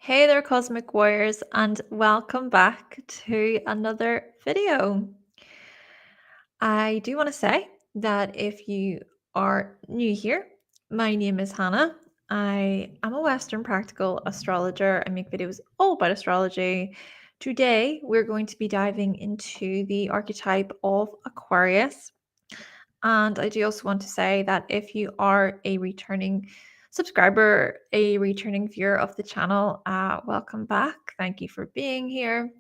Hey there, Cosmic Warriors, and welcome back to another video. I do want to say that if you are new here, my name is Hannah. I am a Western Practical Astrologer. I make videos all about astrology. Today, we're going to be diving into the archetype of Aquarius. And I do also want to say that if you are a returning subscriber, a returning viewer of the channel, welcome back. Thank you for being here.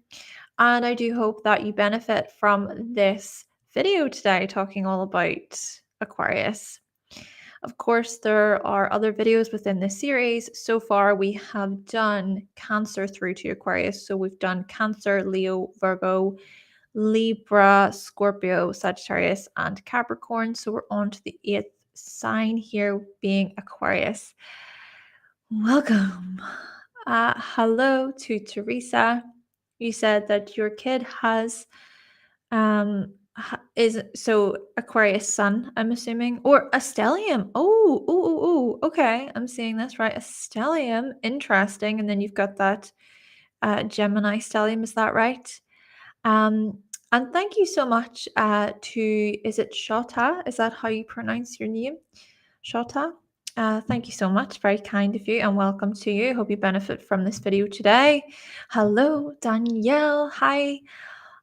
And I do hope that you benefit from this video today, talking all about Aquarius. Of course, there are other videos within this series. So far, we have done Cancer through to Aquarius. So we've done Cancer, Leo, Virgo, Libra, Scorpio, Sagittarius, and Capricorn. So we're on to the 8th sign here, being Aquarius. Welcome. Hello to Teresa. You said that your kid has is so Aquarius sun, I'm assuming, or a stellium. Oh, okay. I'm seeing this right. A stellium, interesting. And then you've got that Gemini stellium. Is that right? And thank you so much is it Shota? Is that how you pronounce your name? Shota? Thank you so much. Very kind of you, and welcome to you. Hope you benefit from this video today. Hello, Danielle. Hi.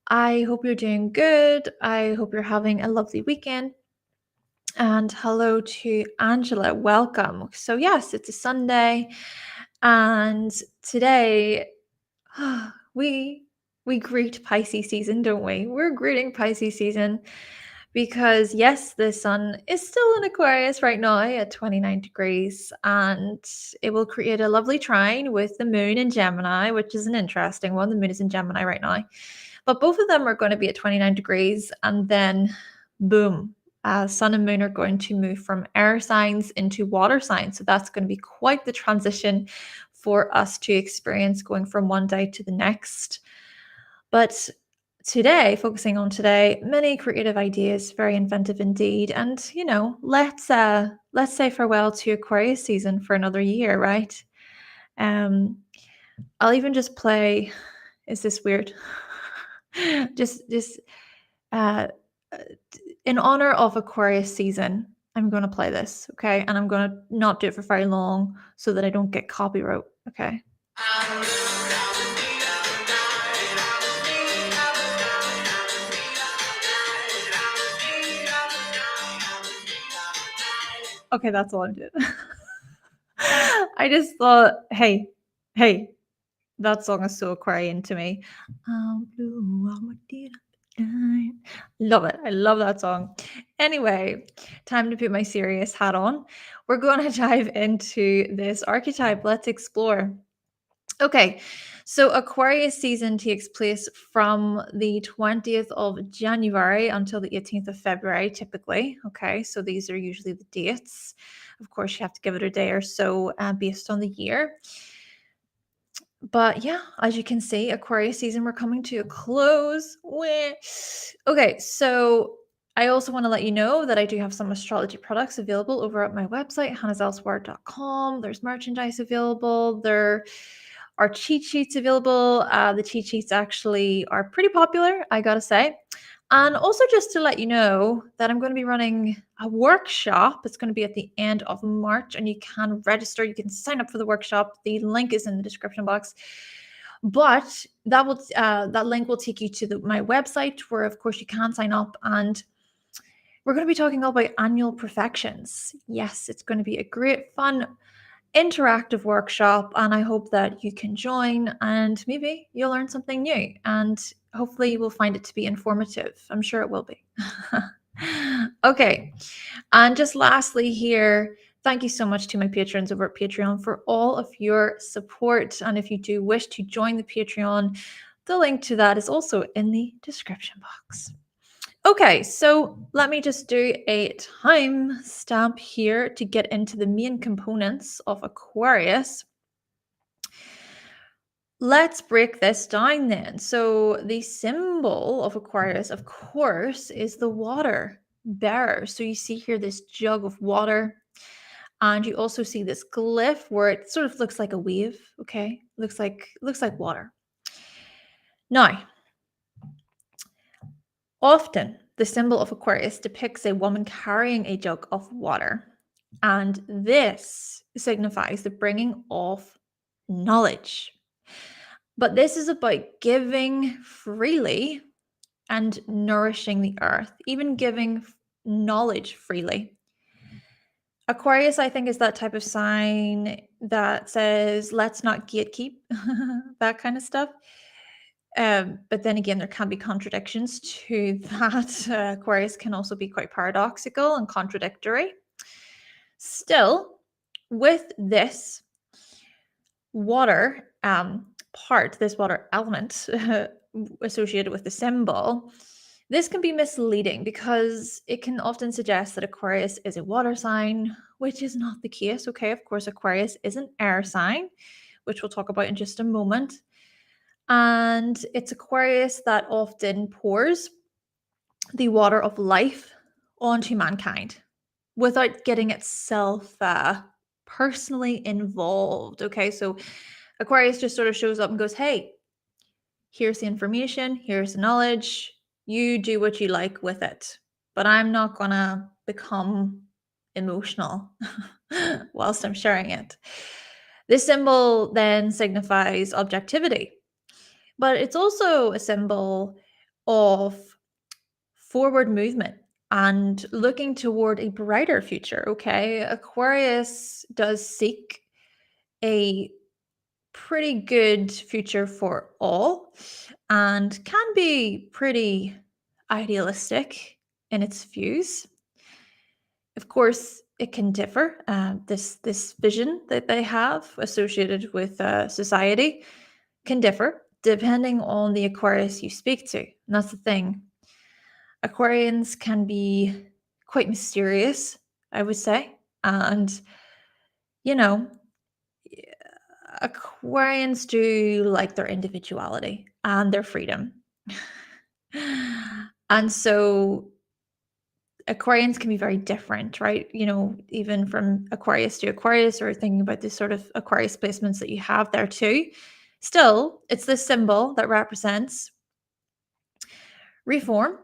I hope you're doing good. I hope you're having a lovely weekend. And hello to Angela. Welcome. So, yes, it's a Sunday, and today we greet Pisces season, don't we? We're greeting Pisces season because yes, the sun is still in Aquarius right now at 29 degrees, and it will create a lovely trine with the moon in Gemini, which is an interesting one. The moon is in Gemini right now, but both of them are going to be at 29 degrees, and then boom, sun and moon are going to move from air signs into water signs. So that's going to be quite the transition for us to experience, going from one day to the next. But today, focusing on today, many creative ideas, very inventive indeed. And let's say farewell to Aquarius season for another year, right? I'll even just play. Is this weird? just uh, in honor of Aquarius season, I'm going to play this, okay? And I'm going to not do it for very long so that I don't get copyright, okay? Okay, that's all I'm doing. I just thought, hey, that song is so Aquarian to me. Love it. I love that song. Anyway, time to put my serious hat on. We're going to dive into this archetype. Let's explore. Okay, so Aquarius season takes place from the 20th of January until the 18th of February, typically. Okay, so these are usually the dates. Of course, you have to give it a day or so based on the year. But yeah, as you can see, Aquarius season, we're coming to a close. Okay, so I also want to let you know that I do have some astrology products available over at my website, hannahselsewhere.com. There's merchandise available. There are cheat sheets available. The cheat sheets actually are pretty popular, I gotta say. And also just to let you know that I'm going to be running a workshop. It's going to be at the end of March, and you can register. You can sign up for the workshop. The link is in the description box. But that link will take you to my website, where of course you can sign up, and we're going to be talking all about annual perfections. Yes, it's going to be a great, fun, interactive workshop, and I hope that you can join and maybe you'll learn something new, and hopefully you will find it to be informative. I'm sure it will be. Okay, and just lastly here, thank you so much to my patrons over at Patreon for all of your support, and if you do wish to join the Patreon, the link to that is also in the description box. Okay, so let me just do a time stamp here to get into the main components of Aquarius. Let's break this down then. So the symbol of Aquarius, of course, is the water bearer. So you see here this jug of water. And you also see this glyph where it sort of looks like a wave, okay? Looks like water. Now, often the symbol of Aquarius depicts a woman carrying a jug of water. And this signifies the bringing of knowledge. But this is about giving freely and nourishing the earth, even giving knowledge freely. Aquarius, I think, is that type of sign that says, let's not gatekeep, that kind of stuff. But then again, there can be contradictions to that. Aquarius can also be quite paradoxical and contradictory. Still, with this water part, this water element associated with the symbol, this can be misleading because it can often suggest that Aquarius is a water sign, which is not the case. Okay, of course, Aquarius is an air sign, which we'll talk about in just a moment. And it's Aquarius that often pours the water of life onto mankind without getting itself personally involved. Okay, so Aquarius just sort of shows up and goes, hey, here's the information, here's the knowledge, you do what you like with it. But I'm not going to become emotional whilst I'm sharing it. This symbol then signifies objectivity, but it's also a symbol of forward movement and looking toward a brighter future. Okay, Aquarius does seek a pretty good future for all and can be pretty idealistic in its views. Of course, it can differ. This vision that they have associated with society can differ depending on the Aquarius you speak to. And that's the thing. Aquarians can be quite mysterious, I would say. And, you know, Aquarians do like their individuality and their freedom. And so Aquarians can be very different, right? You know, even from Aquarius to Aquarius, or thinking about the sort of Aquarius placements that you have there too. Still, it's this symbol that represents reform,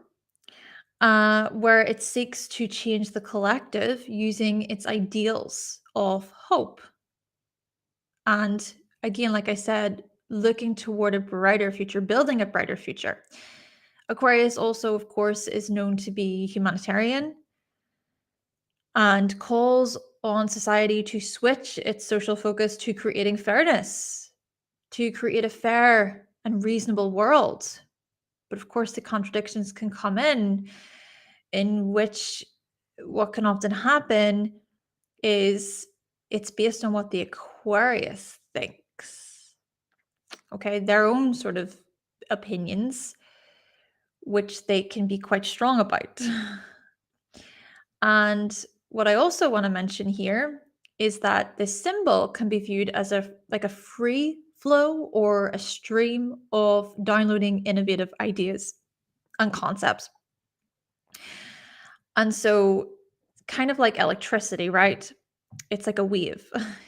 where it seeks to change the collective using its ideals of hope. And again, like I said, looking toward a brighter future, building a brighter future. Aquarius also, of course, is known to be humanitarian and calls on society to switch its social focus to creating fairness, to create a fair and reasonable world. But of course, the contradictions can come in which what can often happen is it's based on what the Aquarius thinks. Okay, their own sort of opinions, which they can be quite strong about. And what I also want to mention here is that this symbol can be viewed as a free flow or a stream of downloading innovative ideas and concepts. And so kind of like electricity, right? It's like a wave.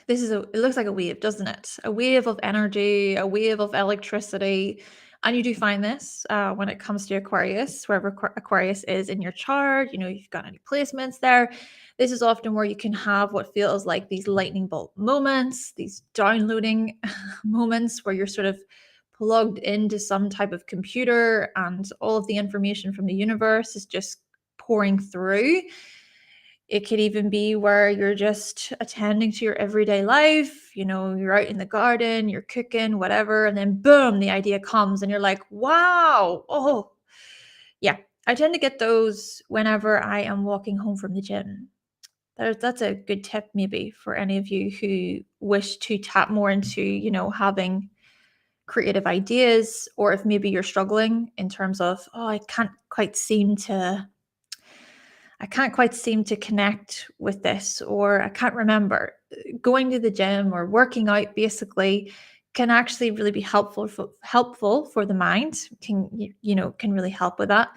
It looks like a wave, doesn't it? A wave of energy, a wave of electricity. And you do find this when it comes to Aquarius, wherever Aquarius is in your chart, you know, if you've got any placements there. This is often where you can have what feels like these lightning bolt moments, these downloading moments where you're sort of plugged into some type of computer and all of the information from the universe is just pouring through. It could even be where you're just attending to your everyday life. You know, you're out in the garden, you're cooking, whatever, and then boom, the idea comes and you're like, wow. Oh, yeah. I tend to get those whenever I am walking home from the gym. That's a good tip maybe for any of you who wish to tap more into, you know, having creative ideas, or if maybe you're struggling in terms of, oh, I can't quite seem to connect with this, or I can't remember. Going to the gym or working out basically can actually really be helpful for the mind. Can really help with that.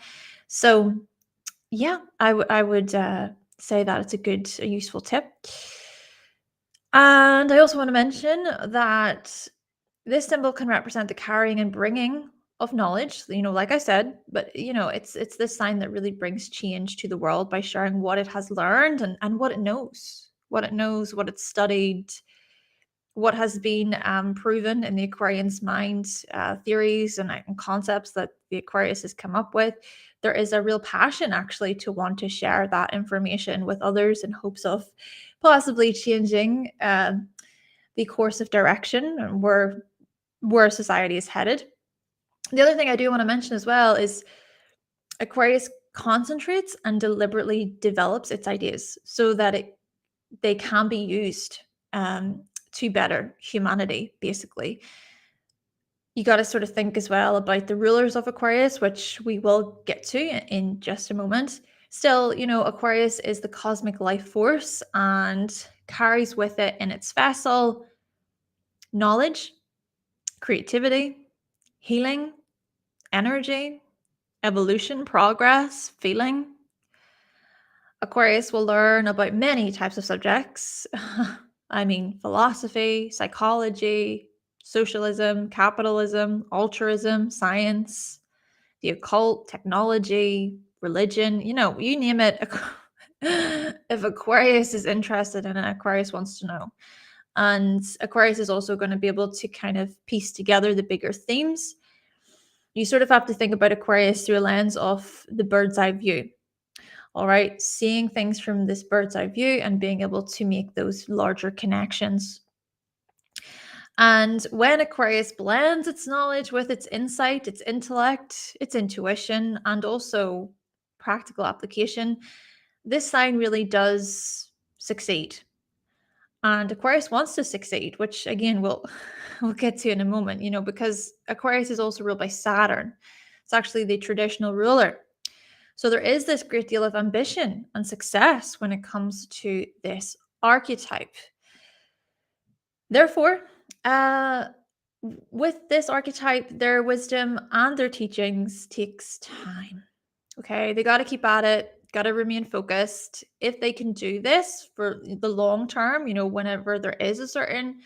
So yeah, I would say that it's a useful tip. And I also want to mention that this symbol can represent the carrying and bringing of knowledge, like I said, but it's this sign that really brings change to the world by sharing what it has learned and what it's studied, what has been proven in the Aquarian's mind, theories and concepts that the Aquarius has come up with. There is a real passion actually to want to share that information with others in hopes of possibly changing the course of direction and where society is headed. The other thing I do want to mention as well is Aquarius concentrates and deliberately develops its ideas so that they can be used to better humanity, basically. You got to sort of think as well about the rulers of Aquarius, which we will get to in just a moment. Still, Aquarius is the cosmic life force and carries with it in its vessel knowledge, creativity, healing, energy, evolution, progress, feeling. Aquarius will learn about many types of subjects. I mean, philosophy, psychology, socialism, capitalism, altruism, science, the occult, technology, religion, you name it. If Aquarius is interested in it, Aquarius wants to know. And Aquarius is also going to be able to kind of piece together the bigger themes. You sort of have to think about Aquarius through a lens of the bird's eye view. All right, seeing things from this bird's eye view and being able to make those larger connections. And when Aquarius blends its knowledge with its insight, its intellect, its intuition, and also practical application, this sign really does succeed. And Aquarius wants to succeed, which again we'll get to in a moment, because Aquarius is also ruled by Saturn. It's actually the traditional ruler. So there is this great deal of ambition and success when it comes to this archetype. Therefore, with this archetype, their wisdom and their teachings takes time. Okay, they got to keep at it, got to remain focused. If they can do this for the long term, whenever there is a certain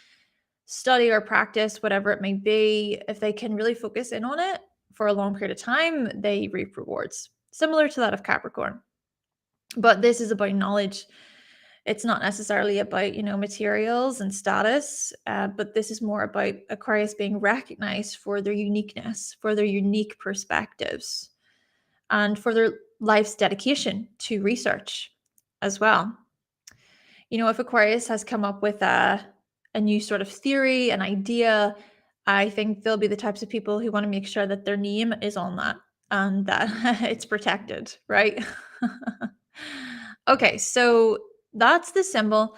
study or practice, whatever it may be, if they can really focus in on it for a long period of time, they reap rewards, similar to that of Capricorn. But this is about knowledge. It's not necessarily about, materials and status, but this is more about Aquarius being recognized for their uniqueness, for their unique perspectives, and for their life's dedication to research as well. If Aquarius has come up with a new sort of theory, an idea, I think they'll be the types of people who want to make sure that their name is on that and that it's protected, right? Okay, so that's the symbol.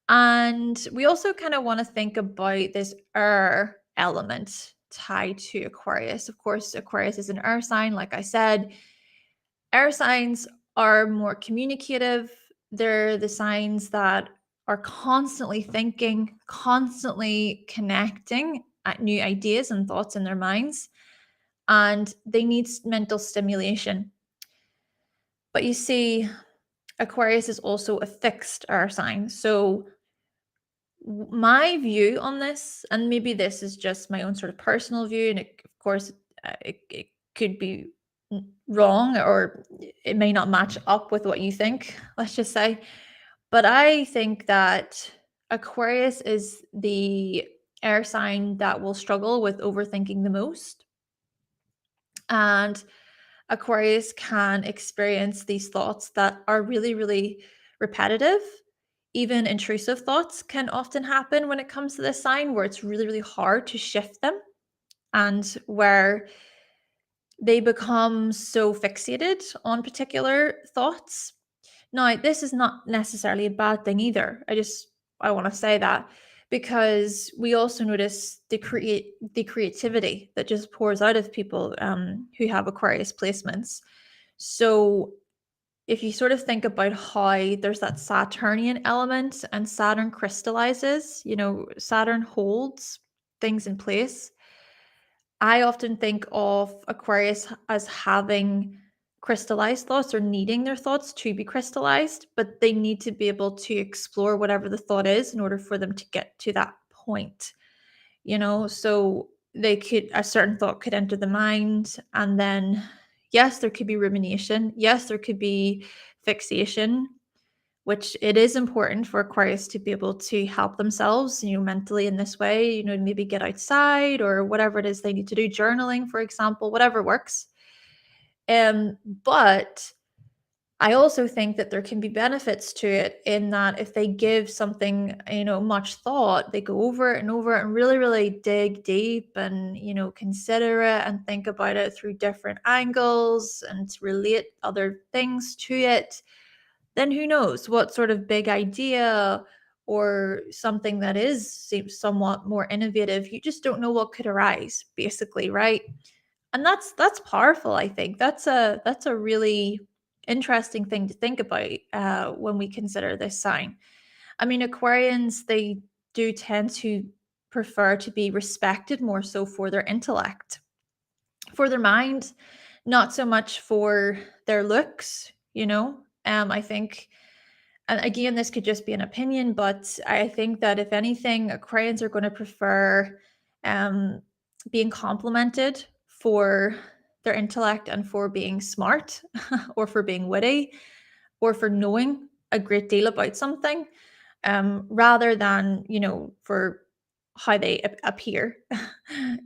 And we also kind of want to think about this air element tied to Aquarius. Of course, Aquarius is an air sign, like I said. Air signs are more communicative. They're the signs that are constantly thinking, constantly connecting at new ideas and thoughts in their minds. And they need mental stimulation. But you see, Aquarius is also a fixed air sign. So my view on this, and maybe this is just my own sort of personal view, and of course, it could be wrong or it may not match up with what you think, let's just say. But I think that Aquarius is the air sign that will struggle with overthinking the most. And Aquarius can experience these thoughts that are really, really repetitive. Even intrusive thoughts can often happen when it comes to this sign, where it's really, really hard to shift them and where they become so fixated on particular thoughts. Now, this is not necessarily a bad thing either. I want to say that because we also notice the creativity that just pours out of people who have Aquarius placements. So if you sort of think about how there's that Saturnian element and Saturn crystallizes, Saturn holds things in place. I often think of Aquarius as having crystallized thoughts or needing their thoughts to be crystallized, but they need to be able to explore whatever the thought is in order for them to get to that point. So a certain thought could enter the mind, and then yes, there could be rumination, yes, there could be fixation, which it is important for Aquarius to be able to help themselves, mentally in this way, maybe get outside or whatever it is they need to do, journaling, for example, whatever works. But I also think that there can be benefits to it in that if they give something, much thought, they go over it and over it and really, really dig deep and, consider it and think about it through different angles and relate other things to it, then who knows what sort of big idea or something that seems somewhat more innovative. You just don't know what could arise, basically, right? And that's powerful. I think that's a really interesting thing to think about when we consider this sign. I mean, Aquarians, they do tend to prefer to be respected more so for their intellect, for their mind, not so much for their looks. I think, and again, this could just be an opinion, but I think that if anything, Aquarians are going to prefer um, being complimented for their intellect and for being smart or for being witty or for knowing a great deal about something, rather than, for how they appear,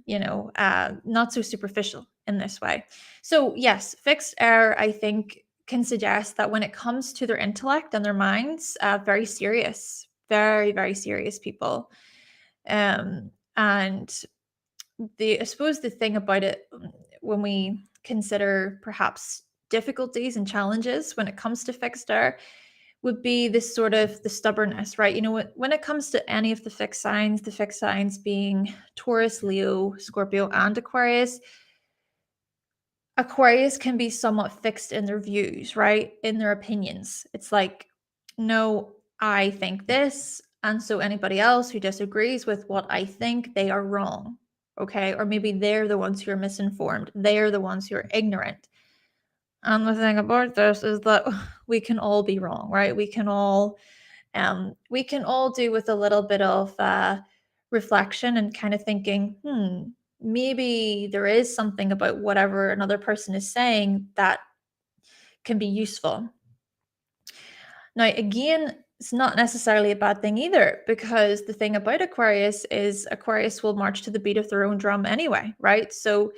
not so superficial in this way. So, yes, fixed air, I think, can suggest that when it comes to their intellect and their minds, very serious, very, very serious people. And I suppose the thing about it, when we consider perhaps difficulties and challenges when it comes to fixed air, would be this sort of the stubbornness, right? When it comes to any of the fixed signs being Taurus, Leo, Scorpio, and Aquarius, Aquarius can be somewhat fixed in their views, right? In their opinions. It's like, no, I think this. And so anybody else who disagrees with what I think, they are wrong. Okay. Or maybe they're the ones who are misinformed. They're the ones who are ignorant. And the thing about this is that we can all be wrong, right? We can all do with a little bit of reflection and kind of thinking, maybe there is something about whatever another person is saying that can be useful. Now, again, it's not necessarily a bad thing either, because the thing about Aquarius is Aquarius will march to the beat of their own drum anyway, right? So,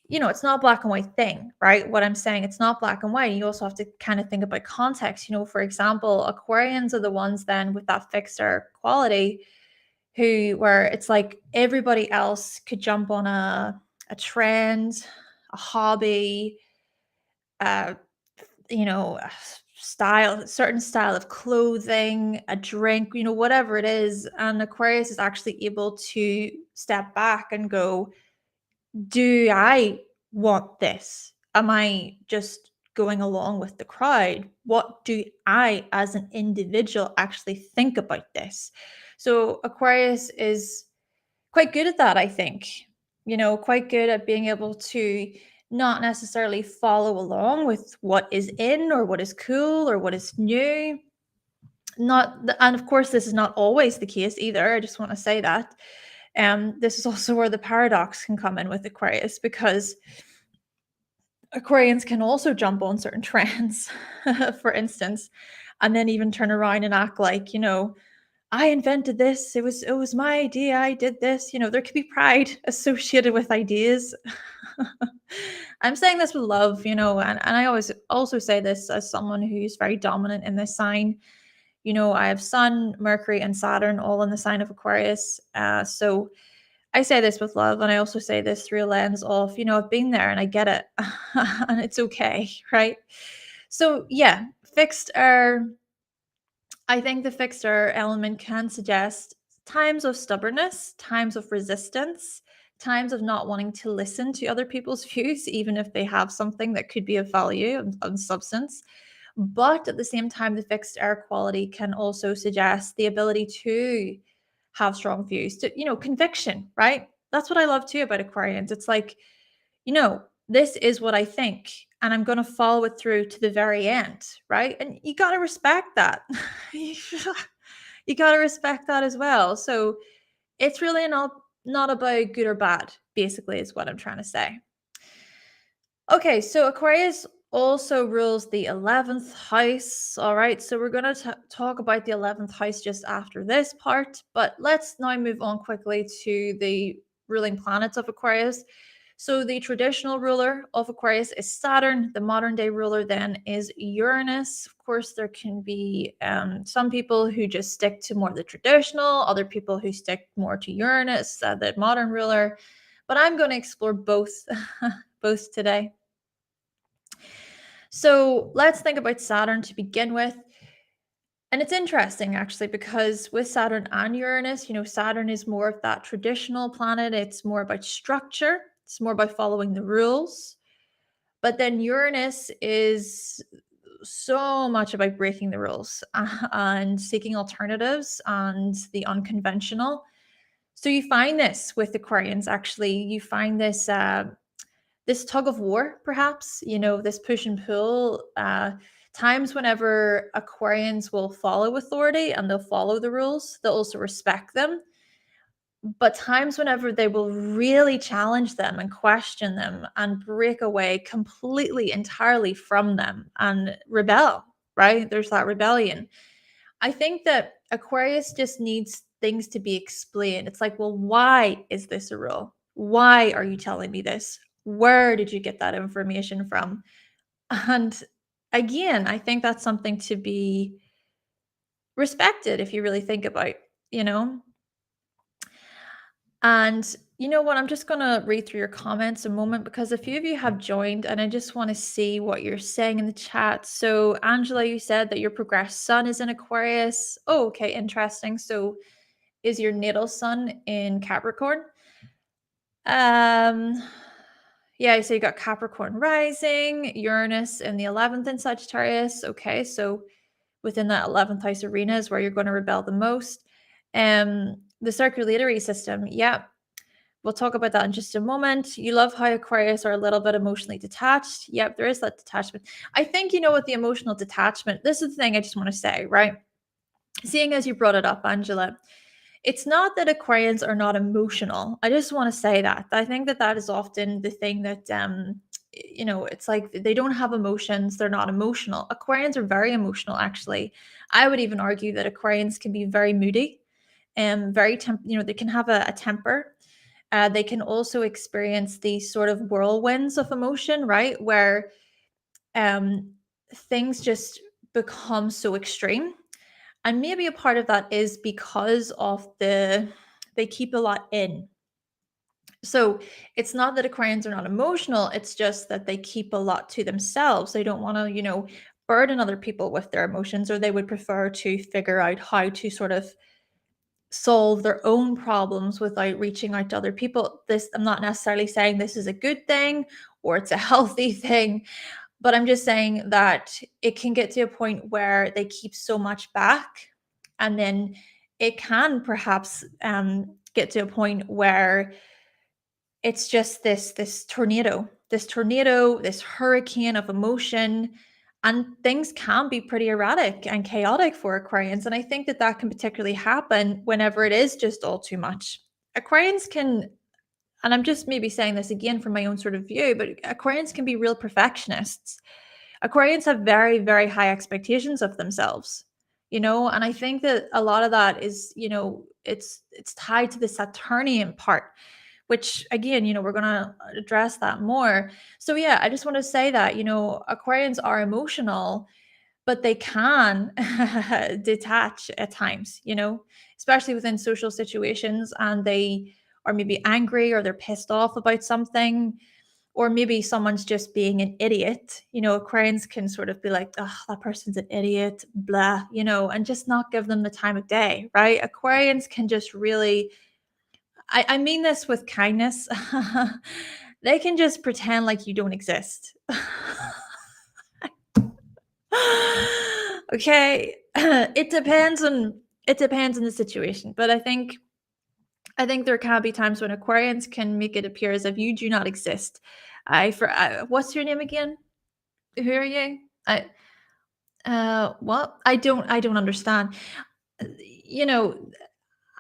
it's not a black and white thing, right? What I'm saying, it's not black and white. You also have to kind of think about context. For example, Aquarians are the ones then with that fixer quality where it's like everybody else could jump on a trend, a hobby, uh, a certain style of clothing, a drink, whatever it is. And Aquarius is actually able to step back and go, do I want this? Am I just going along with the crowd? What do I, as an individual, actually think about this? So Aquarius is quite good at that, I think. Quite good at being able to not necessarily follow along with what is in or what is cool or what is new. And of course, this is not always the case either. I just want to say that. This is also where the paradox can come in with Aquarius, because Aquarians can also jump on certain trends, for instance, and then even turn around and act like, I invented this. It was my idea. I did this. There could be pride associated with ideas. I'm saying this with love, and I always also say this as someone who's very dominant in this sign. I have Sun, Mercury, and Saturn all in the sign of Aquarius. So I say this with love, and I also say this through a lens of, I've been there and I get it, and it's okay, right? So yeah, I think the fixer element can suggest times of stubbornness, times of resistance, times of not wanting to listen to other people's views, even if they have something that could be of value and substance. But at the same time, the fixed air quality can also suggest the ability to have strong views, to, conviction, right? That's what I love too about Aquarians. It's like, this is what I think. and I'm going to follow it through to the very end, right? And you got to respect that. You got to respect that as well. So it's really not about good or bad, basically, is what I'm trying to say. Okay, so Aquarius also rules the 11th house. All right, so we're going to talk about the 11th house just after this part, but let's now move on quickly to the ruling planets of Aquarius. So the traditional ruler of Aquarius is Saturn. The modern day ruler then is Uranus. Of course, there can be some people who just stick to more of the traditional, other people who stick more to Uranus, the modern ruler. But I'm going to explore both, both today. So let's think about Saturn to begin with. And it's interesting actually, because with Saturn and Uranus, Saturn is more of that traditional planet. It's more about structure, it's more about following the rules. But then Uranus is so much about breaking the rules and seeking alternatives and the unconventional. So you find this with Aquarians, actually. You find this this tug of war, perhaps, this push and pull. Times whenever Aquarians will follow authority and they'll follow the rules, they'll also respect them. But times whenever they will really challenge them and question them and break away completely, entirely from them and rebel, right? There's that rebellion. I think that Aquarius just needs things to be explained. It's like, well, why is this a rule? Why are you telling me this? Where did you get that information from? And again, I think that's something to be respected if you really think about, you know? And you know what? I'm just going to read through your comments a moment because a few of you have joined and I just want to see what you're saying in the chat. So, Angela, you said that your progressed sun is in Aquarius. Oh, okay, interesting. So, is your natal sun in Capricorn? Yeah, so you got Capricorn rising, Uranus in the 11th in Sagittarius. Okay, so within that 11th house arena is where you're going to rebel the most. The circulatory system, yeah, we'll talk about that in just a moment. You love how Aquarius are a little bit emotionally detached. Yep, there is that detachment. I think, with the emotional detachment, this is the thing I just want to say, right? Seeing as you brought it up, Angela, it's not that Aquarians are not emotional. I just want to say that. I think that is often the thing that, it's like they don't have emotions. They're not emotional. Aquarians are very emotional, actually. I would even argue that Aquarians can be very moody and they can have a temper. They can also experience these sort of whirlwinds of emotion, right? Where things just become so extreme. And maybe a part of that is because of they keep a lot in. So it's not that Aquarians are not emotional, it's just that they keep a lot to themselves. They don't want to, burden other people with their emotions, or they would prefer to figure out how to sort of solve their own problems without reaching out to other people. I'm not necessarily saying this is a good thing or it's a healthy thing, but I'm just saying that it can get to a point where they keep so much back, and then it can perhaps get to a point where it's just this tornado, this hurricane of emotion, and things can be pretty erratic and chaotic for Aquarians. And I think that can particularly happen whenever it is just all too much. Aquarians can, and I'm just maybe saying this again from my own sort of view, but Aquarians can be real perfectionists. Aquarians have very, very high expectations of themselves, and I think that a lot of that is, it's tied to the Saturnian part, which again, we're going to address that more. So yeah, I just want to say that, Aquarians are emotional, but they can detach at times, especially within social situations, and they are maybe angry or they're pissed off about something, or maybe someone's just being an idiot. Aquarians can sort of be like, oh, that person's an idiot, blah, and just not give them the time of day, right? Aquarians can just really, I mean this with kindness. They can just pretend like you don't exist. Okay. It depends on the situation, but I think there can be times when Aquarians can make it appear as if you do not exist. What's your name again? Who are you? What? I don't understand. You know,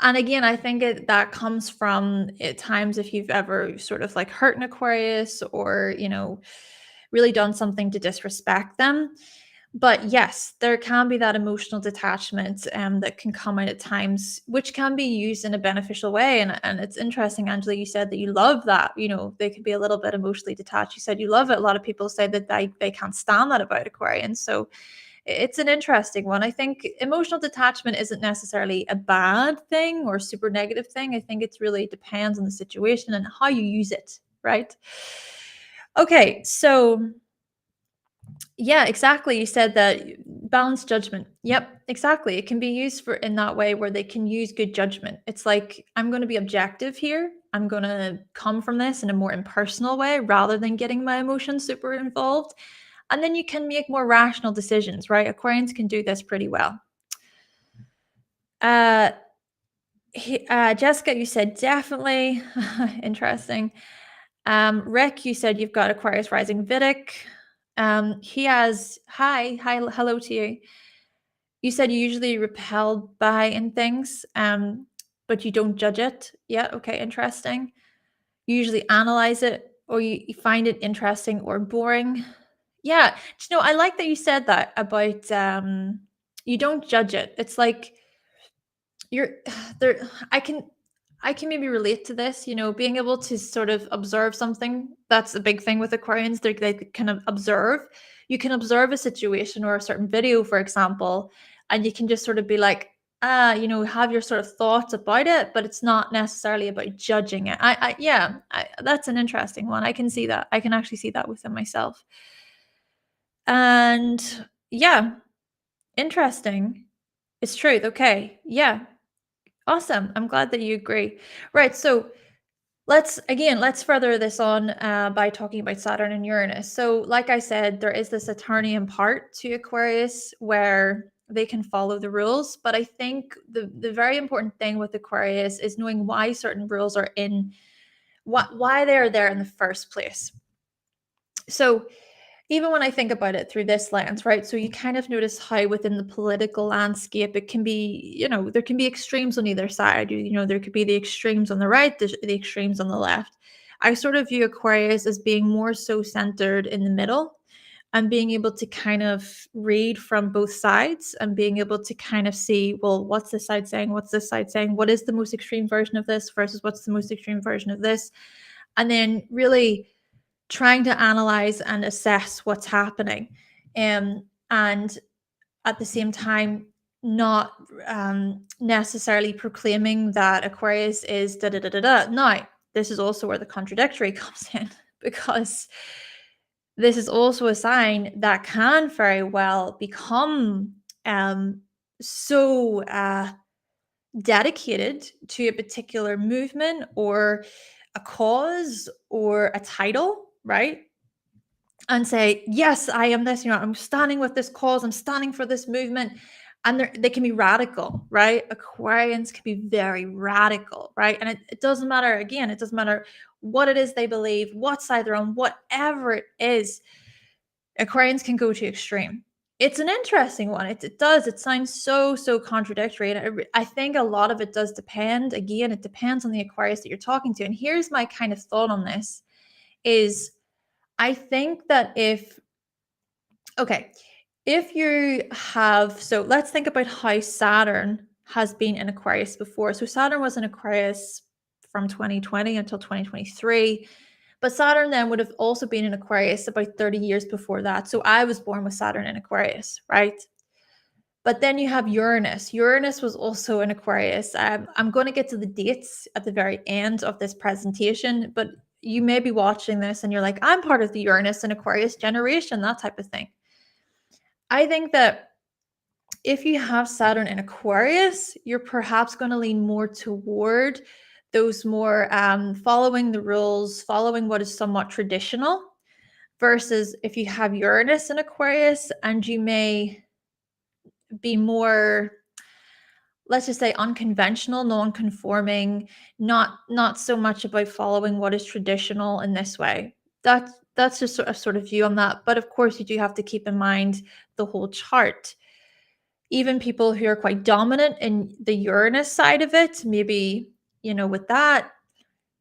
and again, I think that comes from at times if you've ever sort of like hurt an Aquarius or, really done something to disrespect them. But yes, there can be that emotional detachment that can come out at times, which can be used in a beneficial way. And it's interesting, Angela, you said that you love that. They could be a little bit emotionally detached. You said you love it. A lot of people say that they can't stand that about Aquarians. So it's an interesting one. I think emotional detachment isn't necessarily a bad thing or super negative thing. I think it really depends on the situation and how you use it, right? Okay, so yeah, exactly. You said that balanced judgment. Yep, exactly. It can be used for in that way where they can use good judgment. It's like, I'm going to be objective here. I'm going to come from this in a more impersonal way rather than getting my emotions super involved. And then you can make more rational decisions, right? Aquarians can do this pretty well. Uh, Jessica, you said definitely. Interesting. Rick, you said you've got Aquarius rising Vedic. He has, hi, hello to you. You said you usually repelled by in things, but you don't judge it. Yeah, okay, interesting. You usually analyze it or you find it interesting or boring. Yeah, I like that you said that about you don't judge it. It's like you're there. I can maybe relate to this, being able to sort of observe something. That's a big thing with Aquarians. They kind of observe. You can observe a situation or a certain video, for example, and you can just sort of be like, have your sort of thoughts about it, but it's not necessarily about judging it. Yeah, that's an interesting one. I can see that. I can actually see that within myself. And yeah, interesting. It's truth. Okay. Yeah. Awesome. I'm glad that you agree. Right. So let's further this on by talking about Saturn and Uranus. So, like I said, there is this Saturnian part to Aquarius where they can follow the rules. But I think the very important thing with Aquarius is knowing why certain rules are in, why they are there in the first place. So even when I think about it through this lens, right? So you kind of notice how within the political landscape, it can be, there can be extremes on either side. There could be the extremes on the right, the extremes on the left. I sort of view Aquarius as being more so centered in the middle and being able to kind of read from both sides and being able to kind of see, well, what's this side saying? What's this side saying? What is the most extreme version of this versus what's the most extreme version of this? And then really trying to analyze and assess what's happening, and at the same time not necessarily proclaiming that Aquarius is da da da da da. Now, this is also where the contradictory comes in, because this is also a sign that can very well become so dedicated to a particular movement or a cause or a title, right? And say, yes, I am this, I'm standing with this cause, I'm standing for this movement. And they can be radical, right? Aquarians can be very radical, right? And it doesn't matter, again, it doesn't matter what it is they believe, what side they're on, whatever it is, Aquarians can go to extreme. It's an interesting one. It sounds so contradictory. And I think a lot of it does depend. Again, it depends on the Aquarius that you're talking to. And here's my kind of thought on this is, I think that if you have, so let's think about how Saturn has been in Aquarius before. So Saturn was in Aquarius from 2020 until 2023. But Saturn then would have also been in Aquarius about 30 years before that. So I was born with Saturn in Aquarius, right? But then you have Uranus. Uranus was also in Aquarius. I'm going to get to the dates at the very end of this presentation, but you may be watching this and you're like, I'm part of the Uranus and Aquarius generation, that type of thing. I think that if you have Saturn in Aquarius, you're perhaps going to lean more toward those more following the rules, following what is somewhat traditional, versus if you have Uranus in Aquarius and you may be more, let's just say, unconventional, non-conforming, not so much about following what is traditional in this way. that's just a sort of view on that. But of course, you do have to keep in mind the whole chart. Even people who are quite dominant in the Uranus side of it, maybe, with that,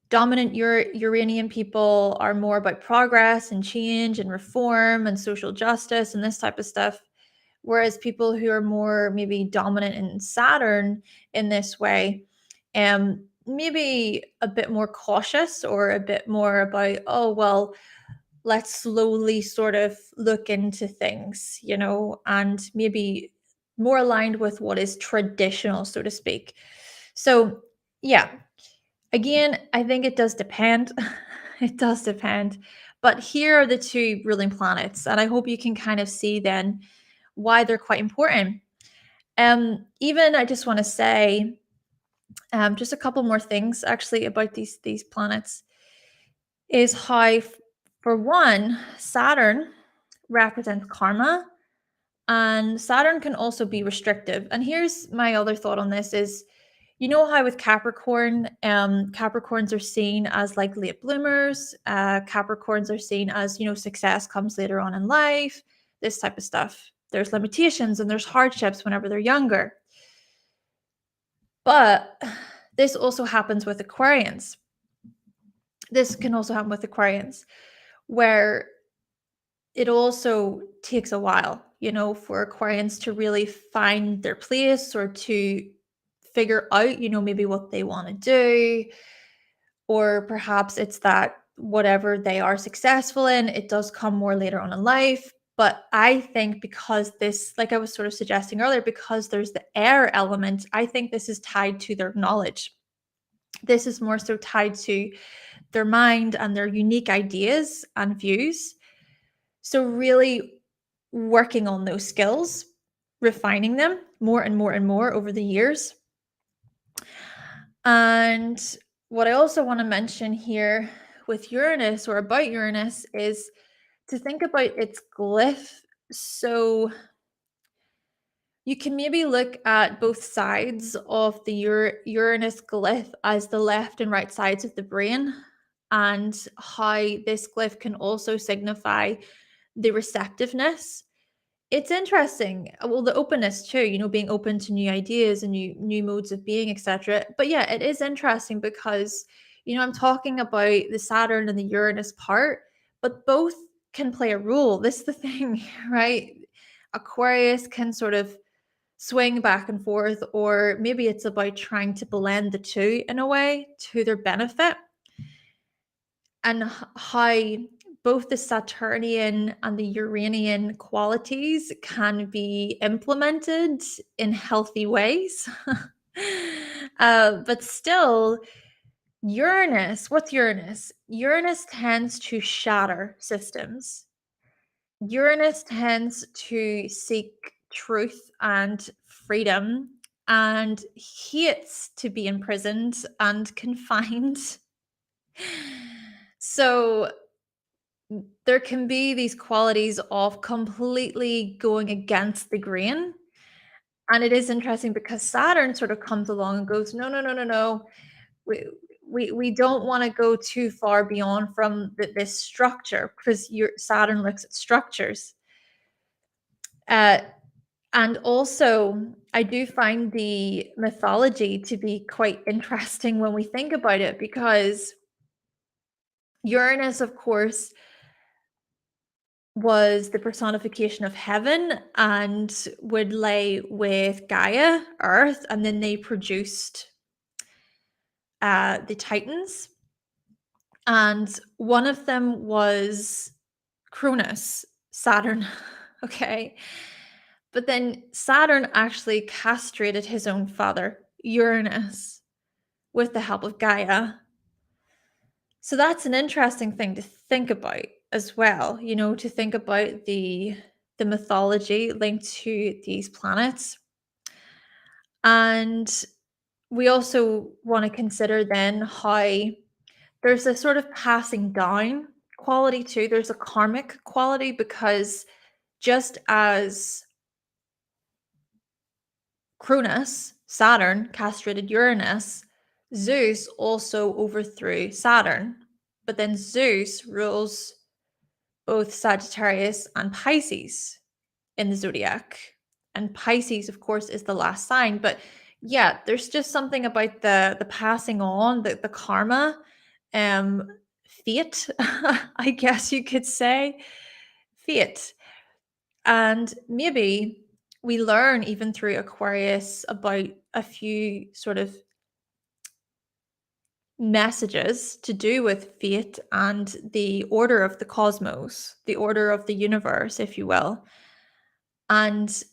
dominant Uranian people are more about progress and change and reform and social justice and this type of stuff. Whereas people who are more maybe dominant in Saturn in this way, maybe a bit more cautious or a bit more about, oh, well, let's slowly sort of look into things, and maybe more aligned with what is traditional, so to speak. So, yeah, again, I think it does depend. It does depend. But here are the two ruling planets, and I hope you can kind of see then why they're quite important. Even I just want to say just a couple more things actually about these planets is how, for one, Saturn represents karma, and Saturn can also be restrictive. And here's my other thought on this is, how with Capricorn, Capricorns are seen as like late bloomers. Capricorns are seen as, success comes later on in life, this type of stuff. There's limitations and there's hardships whenever they're younger. But this also happens with Aquarians. This can also happen with Aquarians, where it also takes a while, for Aquarians to really find their place or to figure out, maybe what they want to do. Or perhaps it's that whatever they are successful in, it does come more later on in life. But I think because this, like I was sort of suggesting earlier, because there's the air element, I think this is tied to their knowledge. This is more so tied to their mind and their unique ideas and views. So really working on those skills, refining them more and more and more over the years. And what I also want to mention here with Uranus or about Uranus is to think about its glyph. So you can maybe look at both sides of the Uranus glyph as the left and right sides of the brain, and how this glyph can also signify the receptiveness. It's interesting. Well, the openness too, being open to new ideas and new modes of being, etc. But yeah, it is interesting because, I'm talking about the Saturn and the Uranus part, but both can play a role. This is the thing, right? Aquarius can sort of swing back and forth, or maybe it's about trying to blend the two in a way to their benefit. And how both the Saturnian and the Uranian qualities can be implemented in healthy ways. But still, Uranus, what's Uranus? Uranus tends to shatter systems. Uranus tends to seek truth and freedom and hates to be imprisoned and confined. So there can be these qualities of completely going against the grain. And it is interesting because Saturn sort of comes along and goes, no, no, no, no, no. We don't want to go too far beyond from this structure, because Saturn looks at structures. And also, I do find the mythology to be quite interesting when we think about it, because Uranus, of course, was the personification of heaven and would lay with Gaia, Earth, and then they produced the Titans. And one of them was Cronus, Saturn. Okay. But then Saturn actually castrated his own father, Uranus, with the help of Gaia. So that's an interesting thing to think about as well, to think about the mythology linked to these planets. And we also want to consider then how there's a sort of passing down quality too. There's a karmic quality, because just as Cronus, Saturn, castrated Uranus, Zeus also overthrew Saturn. But then Zeus rules both Sagittarius and Pisces in the zodiac. And Pisces, of course, is the last sign. But yeah, there's just something about the passing on, the karma, fate, I guess you could say. Fate. And maybe we learn even through Aquarius about a few sort of messages to do with fate and the order of the cosmos, the order of the universe, if you will. And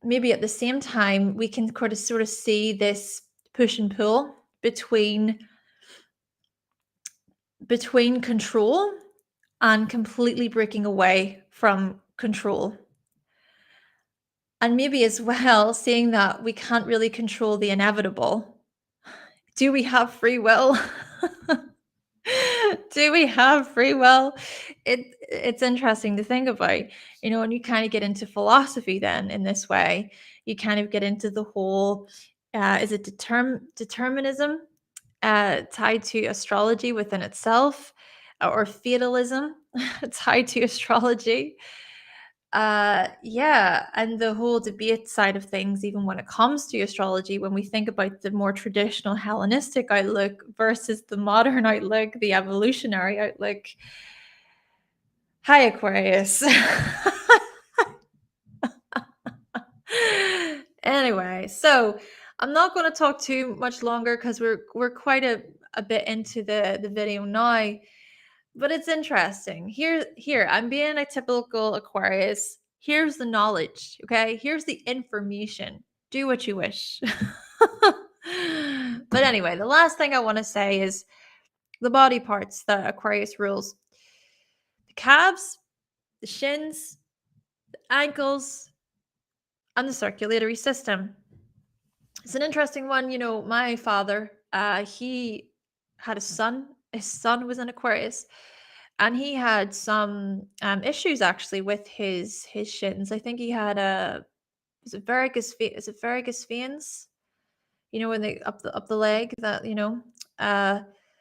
maybe at the same time, we can sort of see this push and pull between control and completely breaking away from control. And maybe as well, seeing that we can't really control the inevitable. Do we have free will? Do we have free will? It's interesting to think about, and you kind of get into philosophy then in this way. You kind of get into the whole, is it determinism tied to astrology within itself, or fatalism tied to astrology? Yeah, and the whole debate side of things, even when it comes to astrology, when we think about the more traditional Hellenistic outlook versus the modern outlook, the evolutionary outlook. Hi, Aquarius. Anyway, so I'm not going to talk too much longer because we're quite a bit into the video now. But it's interesting. Here, I'm being a typical Aquarius. Here's the knowledge, okay? Here's the information. Do what you wish. But anyway, the last thing I want to say is the body parts that Aquarius rules. The calves, the shins, the ankles, and the circulatory system. It's an interesting one. My father, he had a son. His son was an Aquarius, and he had some issues actually with his shins. I think he had is it varicose veins? When they up the leg, that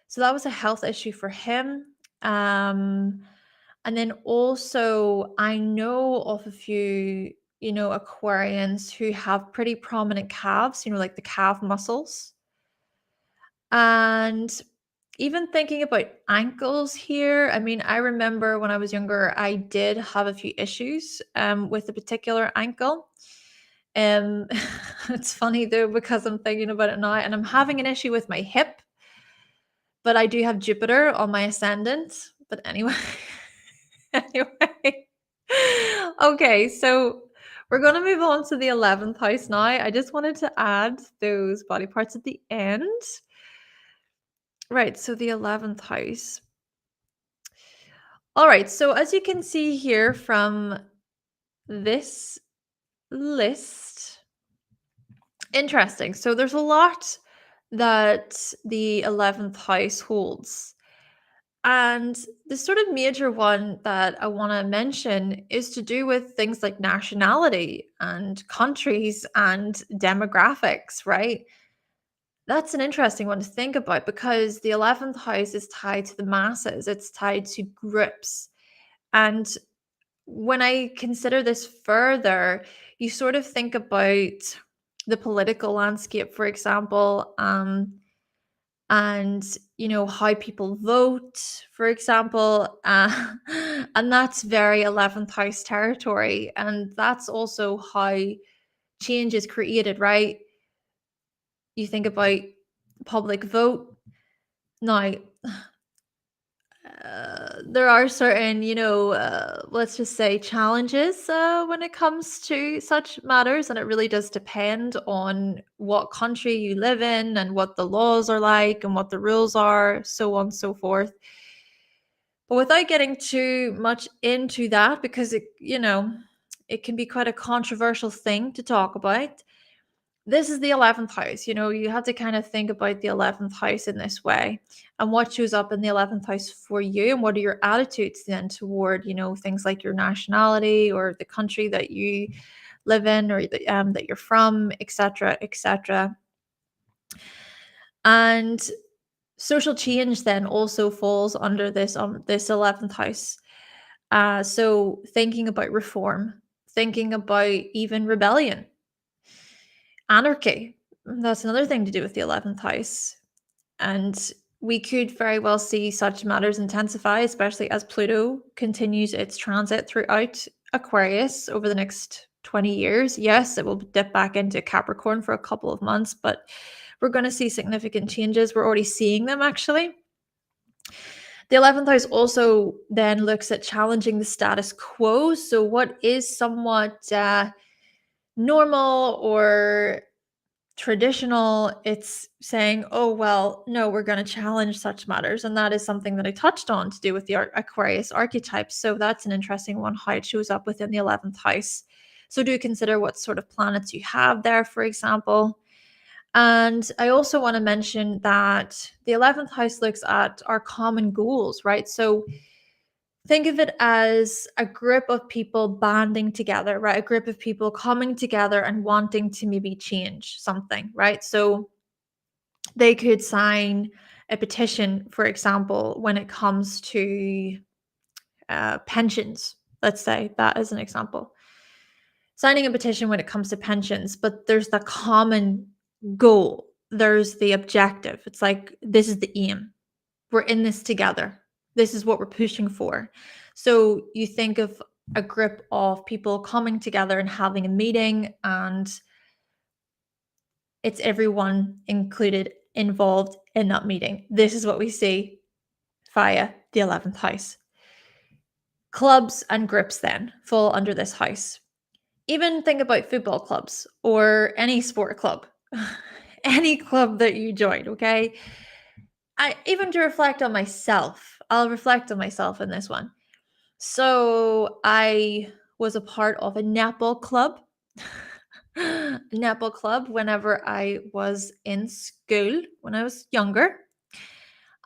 so that was a health issue for him. And then also I know of a few Aquarians who have pretty prominent calves, like the calf muscles. And even thinking about ankles here, I mean, I remember when I was younger, I did have a few issues with a particular ankle. Um, it's funny though, because I'm thinking about it now, and I'm having an issue with my hip, but I do have Jupiter on my ascendant. But anyway, anyway, okay, so we're going to move on to the 11th house now. I just wanted to add those body parts at the end. Right, so the 11th house. All right, so as you can see here from this list, interesting. So there's a lot that the 11th house holds. And the sort of major one that I want to mention is to do with things like nationality and countries and demographics, right? That's an interesting one to think about because the 11th house is tied to the masses, it's tied to groups. And when I consider this further, you sort of think about the political landscape, for example, and how people vote, for example, and that's very 11th house territory, and that's also how change is created, right? You think about public vote now. There are certain, let's just say challenges when it comes to such matters, and it really does depend on what country you live in and what the laws are like and what the rules are, so on and so forth. But without getting too much into that, because it can be quite a controversial thing to talk about. This is the 11th house. You have to kind of think about the 11th house in this way and what shows up in the 11th house for you, and what are your attitudes then toward, things like your nationality or the country that you live in, or that you're from, etc., etc. And social change then also falls under this 11th house. So thinking about reform, thinking about even rebellion, anarchy. That's another thing to do with the 11th house. And we could very well see such matters intensify, especially as Pluto continues its transit throughout Aquarius over the next 20 years. Yes, it will dip back into Capricorn for a couple of months, but we're going to see significant changes. We're already seeing them actually. The 11th house also then looks at challenging the status quo. So, what is somewhat normal or traditional, it's saying, oh, well, no, we're going to challenge such matters. And that is something that I touched on to do with the Aquarius archetype. So that's an interesting one, how it shows up within the 11th house. So do consider what sort of planets you have there, for example. And I also want to mention that the 11th house looks at our common goals, right? So think of it as a group of people banding together, right? A group of people coming together and wanting to maybe change something, right? So they could sign a petition, for example, when it comes to pensions. Let's say that as an example. Signing a petition when it comes to pensions, but there's the common goal, there's the objective. It's like, this is the aim. We're in this together. This is what we're pushing for. So you think of a group of people coming together and having a meeting, and it's everyone included, involved in that meeting. This is what we see via the 11th house. Clubs and groups then fall under this house. Even think about football clubs or any sport club, any club that you join, okay? Even to reflect on myself, I'll reflect on myself in this one. So I was a part of a netball club. Netball club whenever I was in school, when I was younger.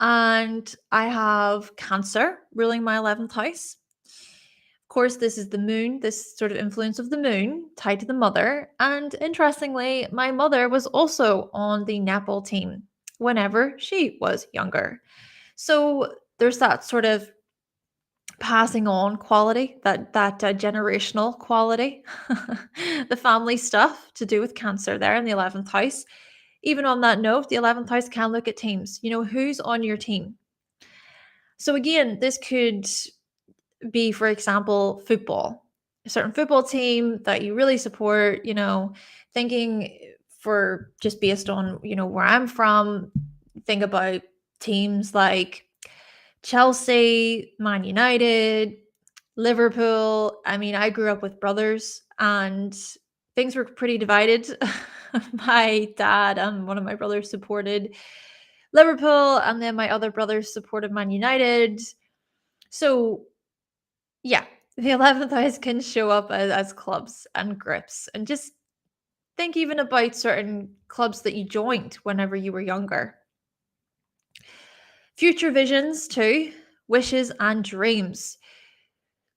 And I have Cancer ruling my 11th house. Of course, this is the moon, this sort of influence of the moon tied to the mother. And interestingly, my mother was also on the netball team whenever she was younger. So there's that sort of passing on quality, that generational quality, the family stuff to do with Cancer there in the 11th house. Even on that note, the 11th house can look at teams. You know, who's on your team? So again, this could be, for example, football, a certain football team that you really support, you know, thinking for just based on, you know, where I'm from, think about teams like Chelsea, Man United, Liverpool. I mean, I grew up with brothers and things were pretty divided. My dad and one of my brothers supported Liverpool, and then my other brothers supported Man United. So, yeah, the 11th house can show up as clubs and groups. And just think even about certain clubs that you joined whenever you were younger. Future visions, too, wishes and dreams.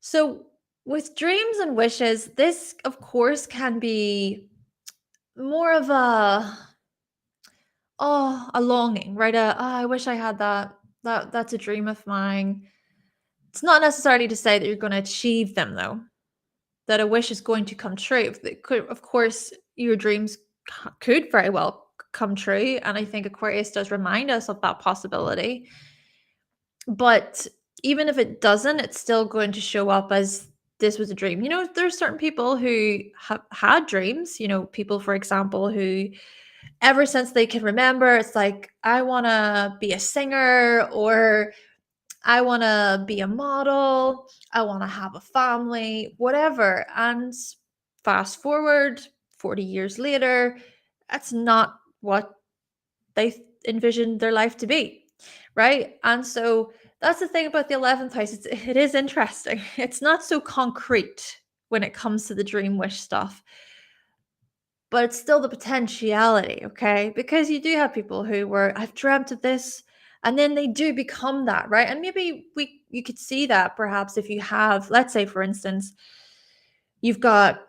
So, with dreams and wishes, this, of course, can be more of a longing, right? I wish I had that. That's a dream of mine. It's not necessarily to say that you're going to achieve them, though. That a wish is going to come true. Of course, your dreams could very well come true, and I think Aquarius does remind us of that possibility. But even if it doesn't, it's still going to show up as this was a dream. You know, there's certain people who have had dreams, you know, people, for example, who ever since they can remember, it's like, I want to be a singer, or I want to be a model, I want to have a family, whatever. And fast forward 40 years later, that's not what they envisioned their life to be, right? And so that's the thing about the 11th house. It is interesting. It's not so concrete when it comes to the dream wish stuff, but it's still the potentiality, okay? Because you do have people who were, I've dreamt of this, and then they do become that, right? And maybe you could see that perhaps if you have, let's say, for instance, you've got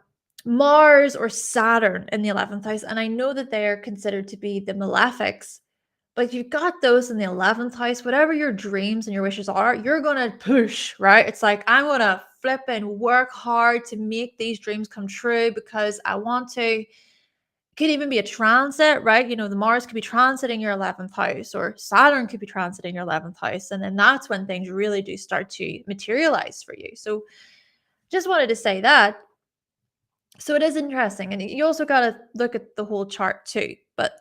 Mars or Saturn in the 11th house, and I know that they are considered to be the malefics, But if you've got those in the 11th house, whatever your dreams and your wishes are, you're going to push, right? It's like, I'm going to flip and work hard to make these dreams come true because I want to. Could even be a transit, right? You know, the Mars could be transiting your 11th house, or Saturn could be transiting your 11th house. And then that's when things really do start to materialize for you. So just wanted to say that. So it is interesting. And you also got to look at the whole chart too. But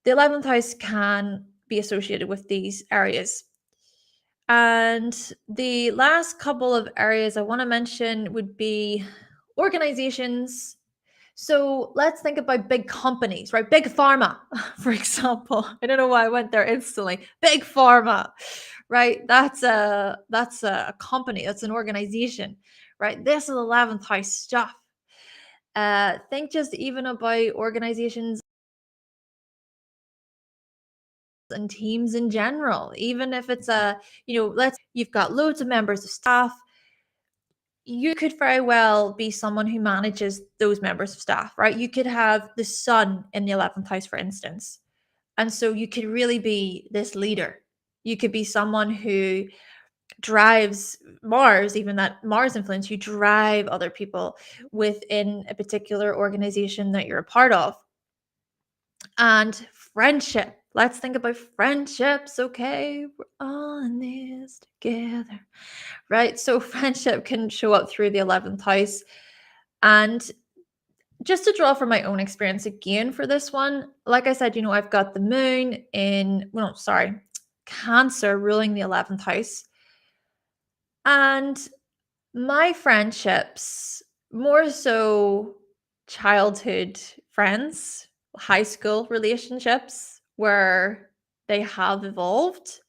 the 11th house can be associated with these areas. And the last couple of areas I want to mention would be organizations. So let's think about big companies, right? Big pharma, for example. I don't know why I went there instantly. Big pharma, right? That's a company. That's an organization, right? This is 11th house stuff. Think just even about organizations and teams in general. Even if it's you've got loads of members of staff, you could very well be someone who manages those members of staff, right? You could have the sun in the 11th house, for instance. And so you could really be this leader. You could be someone who drives Mars, even that Mars influence, you drive other people within a particular organization that you're a part of. And friendship. Let's think about friendships, okay? We're all in this together, right? So friendship can show up through the 11th house. And just to draw from my own experience again for this one, like I said, I've got the moon Cancer ruling the 11th house. And my friendships, more so childhood friends, high school relationships, where they have evolved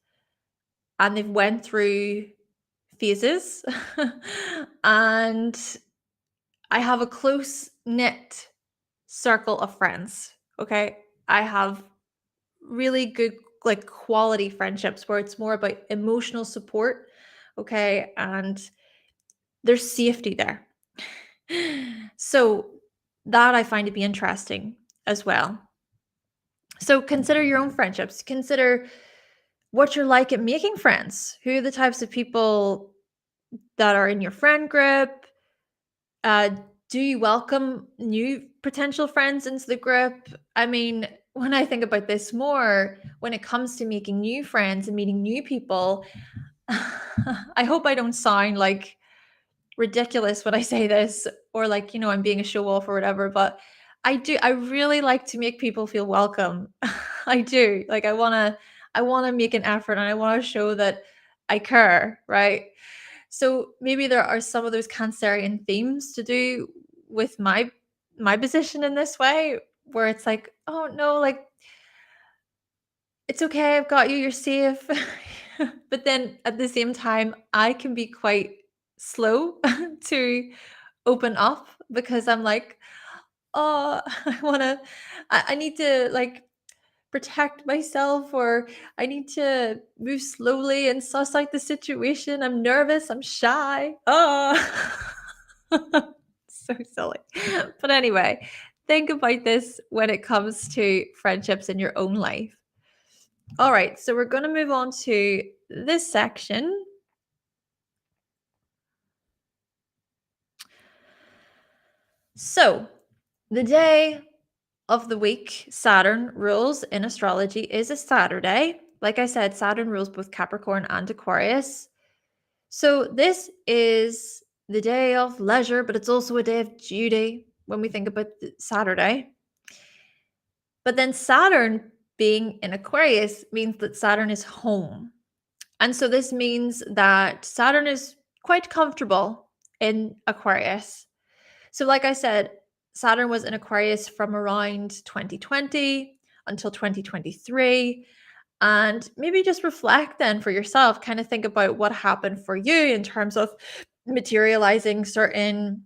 and they've went through phases. And I have a close knit circle of friends. Okay. I have really good, like, quality friendships where it's more about emotional support. Okay. And there's safety there. So that I find to be interesting as well. So consider your own friendships. Consider what you're like at making friends. Who are the types of people that are in your friend group? Uh, do you welcome new potential friends into the group? I mean, when I think about this more, when it comes to making new friends and meeting new people, I hope I don't sound like ridiculous when I say this, or like, I'm being a show off or whatever, but I really like to make people feel welcome. I do. Like, I want to make an effort and I want to show that I care, right? So maybe there are some of those Cancerian themes to do with my position in this way, where it's like, oh no, like, it's okay, I've got you, you're safe. But then at the same time, I can be quite slow to open up because I'm like, oh, I need to, like, protect myself, or I need to move slowly and suss out the situation. I'm nervous, I'm shy. Oh, so silly. But anyway, think about this when it comes to friendships in your own life. All right, so we're going to move on to this section. So, the day of the week Saturn rules in astrology is a Saturday. Like I said, Saturn rules both Capricorn and Aquarius. So, this is the day of leisure, but it's also a day of duty when we think about Saturday. But then Saturn being in Aquarius means that Saturn is home. And so this means that Saturn is quite comfortable in Aquarius. So, like I said, Saturn was in Aquarius from around 2020 until 2023. And maybe just reflect then for yourself, kind of think about what happened for you in terms of materializing certain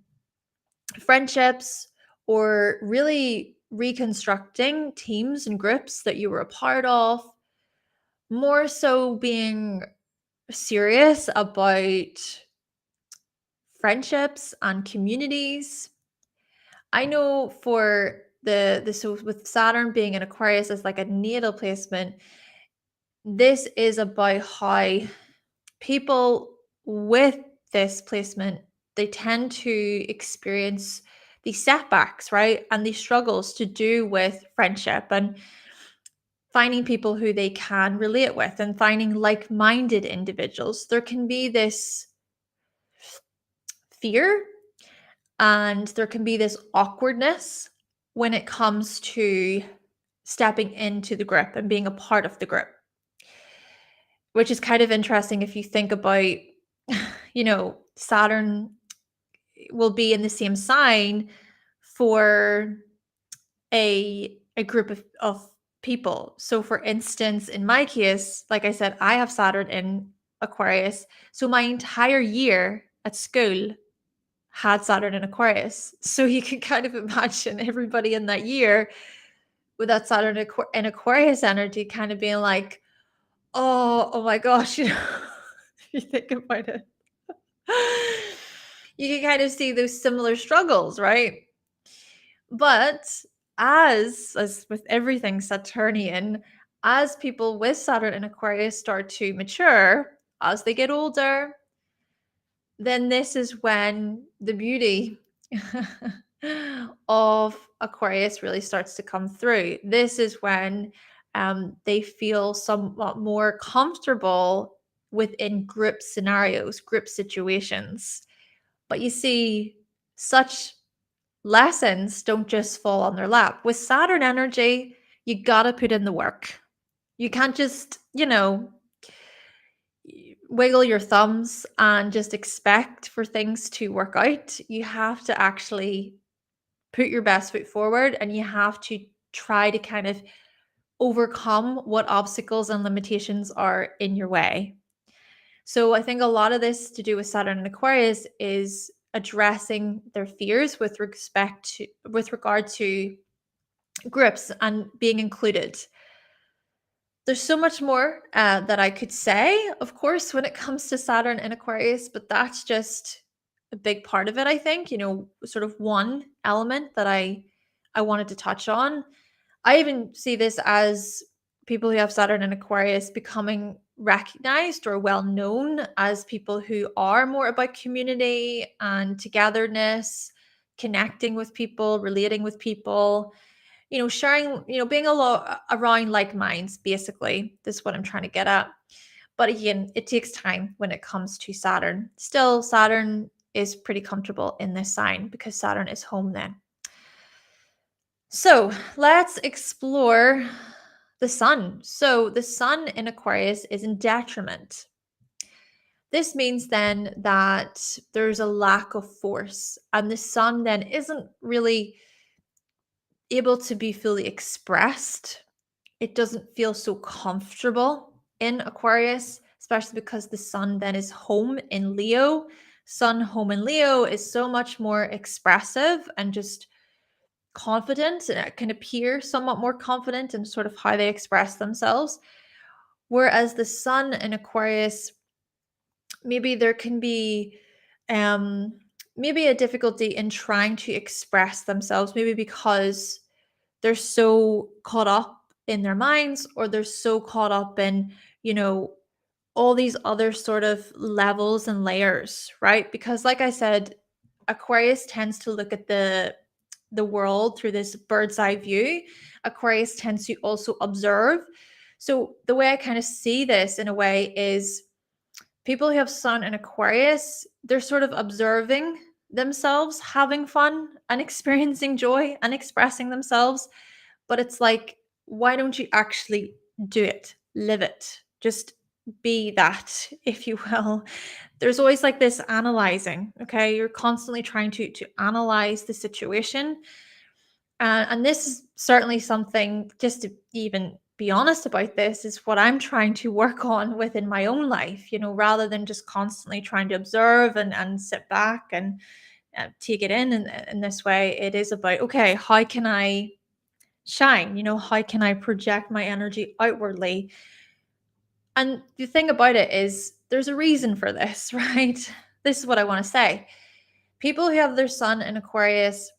friendships, or really reconstructing teams and groups that you were a part of, more so being serious about friendships and communities. I know for so with Saturn being in Aquarius as like a natal placement, this is about how people with this placement, they tend to experience these setbacks, right? And these struggles to do with friendship and finding people who they can relate with and finding like-minded individuals. There can be this fear and there can be this awkwardness when it comes to stepping into the group and being a part of the group, which is kind of interesting if you think about, Saturn will be in the same sign for a group of people. So for instance, in my case, like I said, I have Saturn in Aquarius. So my entire year at school had Saturn in Aquarius. So you can kind of imagine everybody in that year with that Saturn in Aquarius energy kind of being like, oh my gosh, if you think about it. You can kind of see those similar struggles, right? But as with everything Saturnian, as people with Saturn in Aquarius start to mature, as they get older, then this is when the beauty of Aquarius really starts to come through. This is when they feel somewhat more comfortable within group scenarios, group situations. But you see, such lessons don't just fall on their lap. With Saturn energy, you gotta put in the work. You can't just, wiggle your thumbs and just expect for things to work out. You have to actually put your best foot forward and you have to try to kind of overcome what obstacles and limitations are in your way. So I think a lot of this to do with Saturn and Aquarius is addressing their fears with regard to groups and being included. There's so much more that I could say, of course, when it comes to Saturn and Aquarius, but that's just a big part of it, I think, sort of one element that I wanted to touch on. I even see this as people who have Saturn and Aquarius becoming recognized or well known as people who are more about community and togetherness, connecting with people, relating with people, sharing, being a lot around like minds, basically. This is what I'm trying to get at. But again, it takes time when it comes to Saturn. Still, Saturn is pretty comfortable in this sign because Saturn is home then. So let's explore the sun. So the sun in Aquarius is in detriment. This means then that there's a lack of force, and the sun then isn't really able to be fully expressed. It doesn't feel so comfortable in Aquarius, especially because the sun then is home in Leo. Sun home in Leo is so much more expressive and just confident, and it can appear somewhat more confident in sort of how they express themselves. Whereas the sun in Aquarius, maybe there can be maybe a difficulty in trying to express themselves, maybe because they're so caught up in their minds or they're so caught up in, all these other sort of levels and layers, right? Because like I said, Aquarius tends to look at the world through this bird's eye view. Aquarius tends to also observe. So the way I kind of see this in a way is people who have sun in Aquarius, they're sort of observing themselves, having fun and experiencing joy and expressing themselves. But it's like, why don't you actually do it? Live it. Just be that, if you will. There's always like this analyzing, okay? You're constantly trying to analyze the situation. And this is certainly something, just to even be honest about this, is what I'm trying to work on within my own life, rather than just constantly trying to observe and sit back and take it in this way. It is about, okay, how can I shine? How can I project my energy outwardly? And the thing about it is there's a reason for this, right? This is what I want to say. People who have their sun in Aquarius,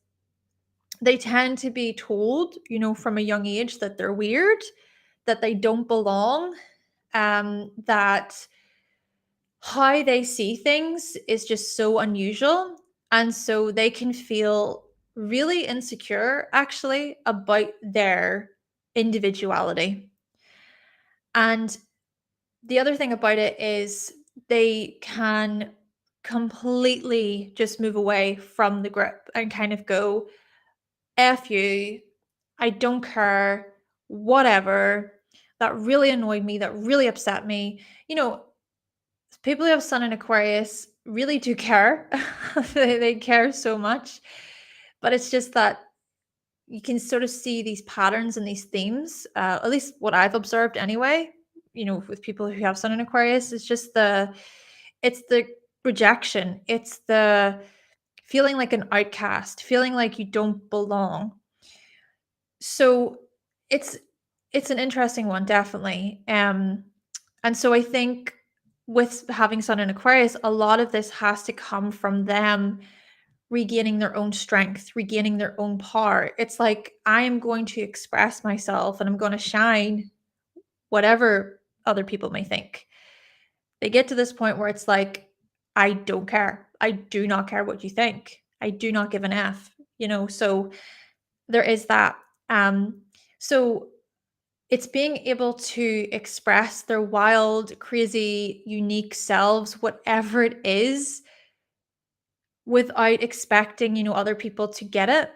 they tend to be told, from a young age that they're weird, that they don't belong, that how they see things is just so unusual. And so they can feel really insecure actually about their individuality. And the other thing about it is they can completely just move away from the group and kind of go, F you, I don't care, whatever. That really annoyed me, that really upset me. People who have Sun in Aquarius really do care. They care so much. But it's just that you can sort of see these patterns and these themes, at least what I've observed anyway, with people who have Sun in Aquarius. It's the rejection. It's the feeling like an outcast, feeling like you don't belong. So it's it's an interesting one, definitely. And so I think with having Sun in Aquarius, a lot of this has to come from them regaining their own strength, regaining their own power. It's like, I am going to express myself and I'm going to shine, whatever other people may think. They get to this point where it's like, I don't care. I do not care what you think. I do not give an F, so there is that. So it's being able to express their wild, crazy, unique selves, whatever it is, without expecting, other people to get it.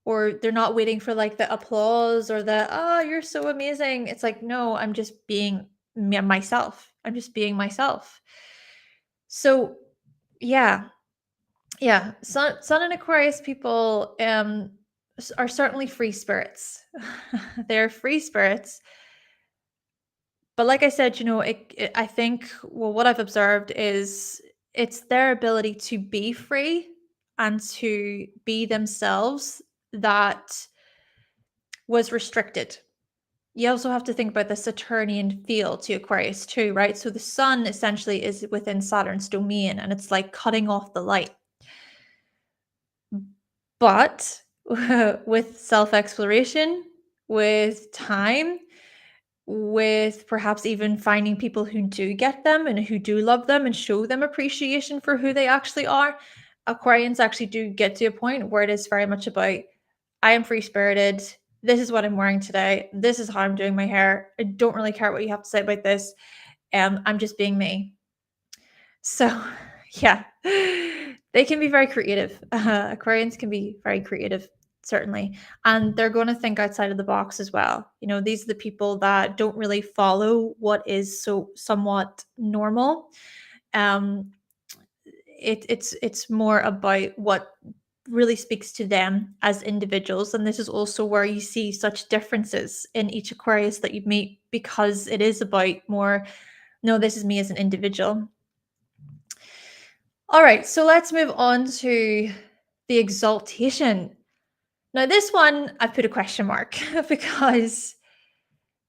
Or they're not waiting for like the applause or the, oh, you're so amazing. It's like, no, I'm just being myself. I'm just being myself. So yeah. Yeah. Sun and Aquarius people are certainly free spirits. They're free spirits. But like I said, I think, well, what I've observed is it's their ability to be free and to be themselves that was restricted. You also have to think about the Saturnian feel to Aquarius too, right? So the sun essentially is within Saturn's domain and it's like cutting off the light. But with self-exploration, with time, with perhaps even finding people who do get them and who do love them and show them appreciation for who they actually are, Aquarians actually do get to a point where it is very much about, I am free-spirited. This is what I'm wearing today. This is how I'm doing my hair. I don't really care what you have to say about this. I'm just being me. So, yeah, they can be very creative. Aquarians can be very creative, certainly. And they're going to think outside of the box as well. These are the people that don't really follow what is so somewhat normal. It's more about what really speaks to them as individuals. And this is also where you see such differences in each Aquarius that you meet, because it is about more, no, this is me as an individual. All right, so let's move on to the exaltation. Now, this one I've put a question mark because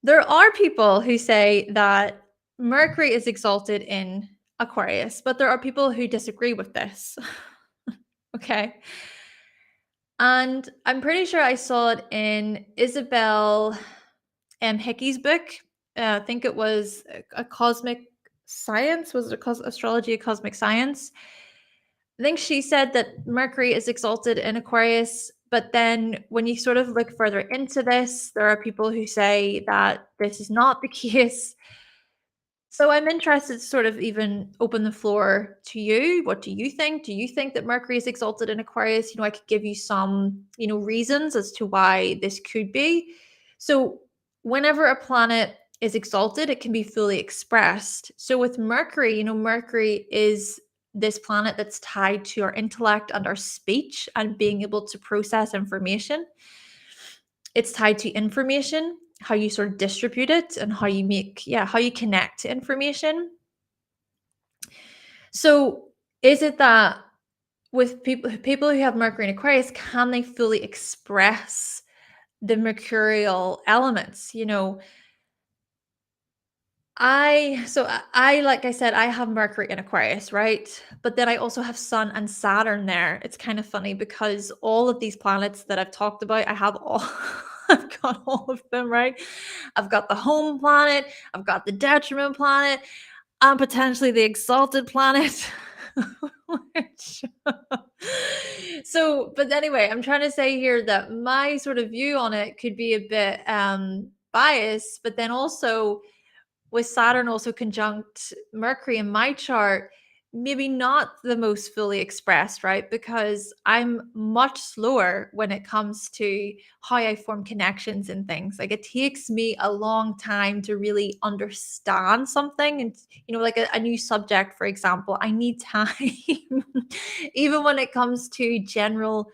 there are people who say that Mercury is exalted in Aquarius, but there are people who disagree with this. Okay. And I'm pretty sure I saw it in Isabel M. Hickey's book. I think it was a cosmic science. Was it astrology, a cosmic science? I think she said that Mercury is exalted in Aquarius, but then when you sort of look further into this, there are people who say that this is not the case. So I'm interested to sort of even open the floor to you. What do you think? Do you think that Mercury is exalted in Aquarius? I could give you some, reasons as to why this could be. So whenever a planet is exalted, it can be fully expressed. So with Mercury, Mercury is this planet that's tied to our intellect and our speech and being able to process information. It's tied to information, how you sort of distribute it, and how you connect to information. So is it that with people who have Mercury in Aquarius, can they fully express the mercurial elements? Like I said, I have Mercury in Aquarius, right? But then I also have Sun and Saturn there. It's kind of funny because all of these planets that I've talked about, I have all I've got all of them, right? I've got the home planet, I've got the detriment planet, and potentially the exalted planet. Which so, but anyway, I'm trying to say here that my sort of view on it could be a bit biased, but then also with Saturn also conjunct Mercury in my chart, maybe not the most fully expressed, right? Because I'm much slower when it comes to how I form connections and things. Like it takes me a long time to really understand something. And, like a new subject, for example, I need time. Even when it comes to general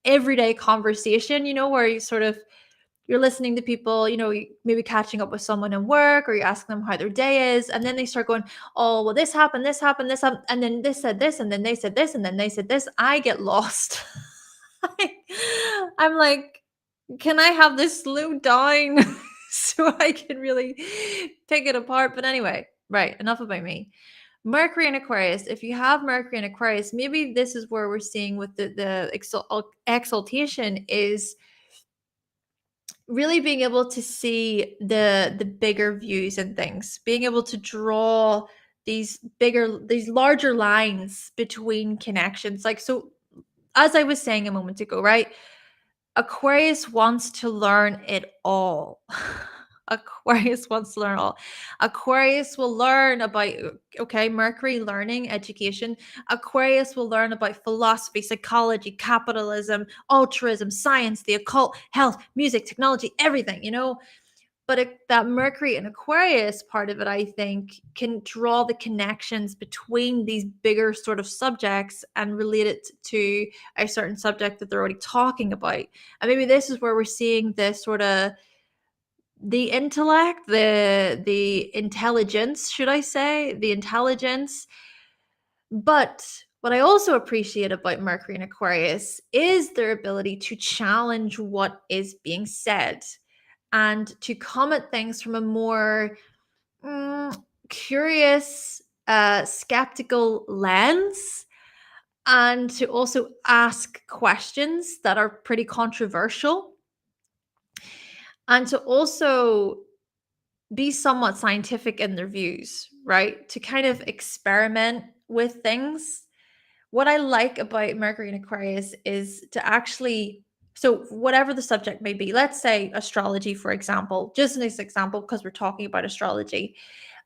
everyday conversation, where you sort of you're listening to people, maybe catching up with someone in work or you ask them how their day is. And then they start going, oh, well, this happened, this happened. And then this said this, and then they said this, and then they said this. I get lost. I'm like, can I have this slowed down so I can really pick it apart? But anyway, right, enough about me. Mercury in Aquarius. If you have Mercury in Aquarius, maybe this is where we're seeing with the exaltation is really being able to see the bigger views and things, being able to draw these larger lines between connections. Like, so as I was saying a moment ago, right? Aquarius wants to learn it all. Aquarius wants to learn all. Aquarius will learn about, okay, Mercury, learning, education. Aquarius will learn about philosophy, psychology, capitalism, altruism, science, the occult, health, music, technology, everything. But that Mercury and Aquarius part of it, I think, can draw the connections between these bigger sort of subjects and relate it to a certain subject that they're already talking about. And maybe this is where we're seeing this sort of the intellect, the intelligence, should I say, the intelligence. But what I also appreciate about Mercury and Aquarius is their ability to challenge what is being said and to come at things from a more curious, skeptical lens, and to also ask questions that are pretty controversial, and to also be somewhat scientific in their views, right? To kind of experiment with things. What I like about Mercury and Aquarius is to actually, so whatever the subject may be, let's say astrology, for example, just an example, because we're talking about astrology.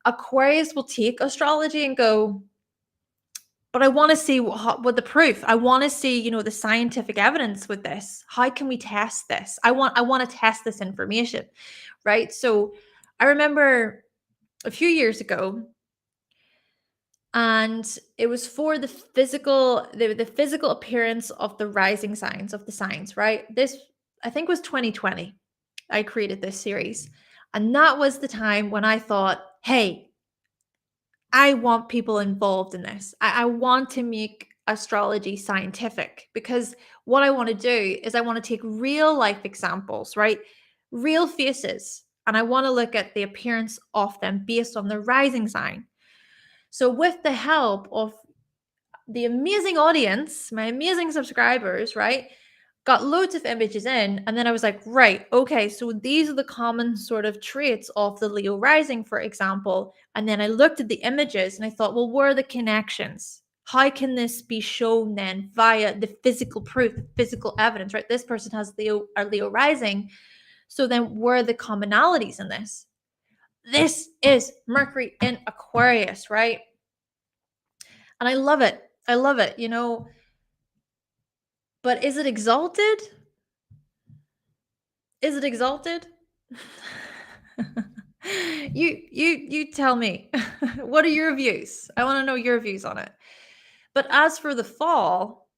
Aquarius will take astrology and go, but I want to see what the proof. I want to see, the scientific evidence with this. How can we test this? I want to test this information, right? So I remember a few years ago, and it was for the physical appearance of the rising signs of the signs, right? This, I think, was 2020. I created this series, and that was the time when I thought, hey, I want people involved in this. I want to make astrology scientific, because what I want to do is I want to take real life examples, right? Real faces. And I want to look at the appearance of them based on their rising sign. So, with the help of the amazing audience, my amazing subscribers, right? Got loads of images in. And then I was like, right, okay, so these are the common sort of traits of the Leo rising, for example. And then I looked at the images and I thought, well, where are the connections? How can this be shown then via the physical proof, physical evidence, right? This person has Leo rising. So then where are the commonalities in this? This is Mercury in Aquarius, right? And I love it. I love it. But is it exalted? Is it exalted? You tell me. What are your views? I want to know your views on it. But as for the fall,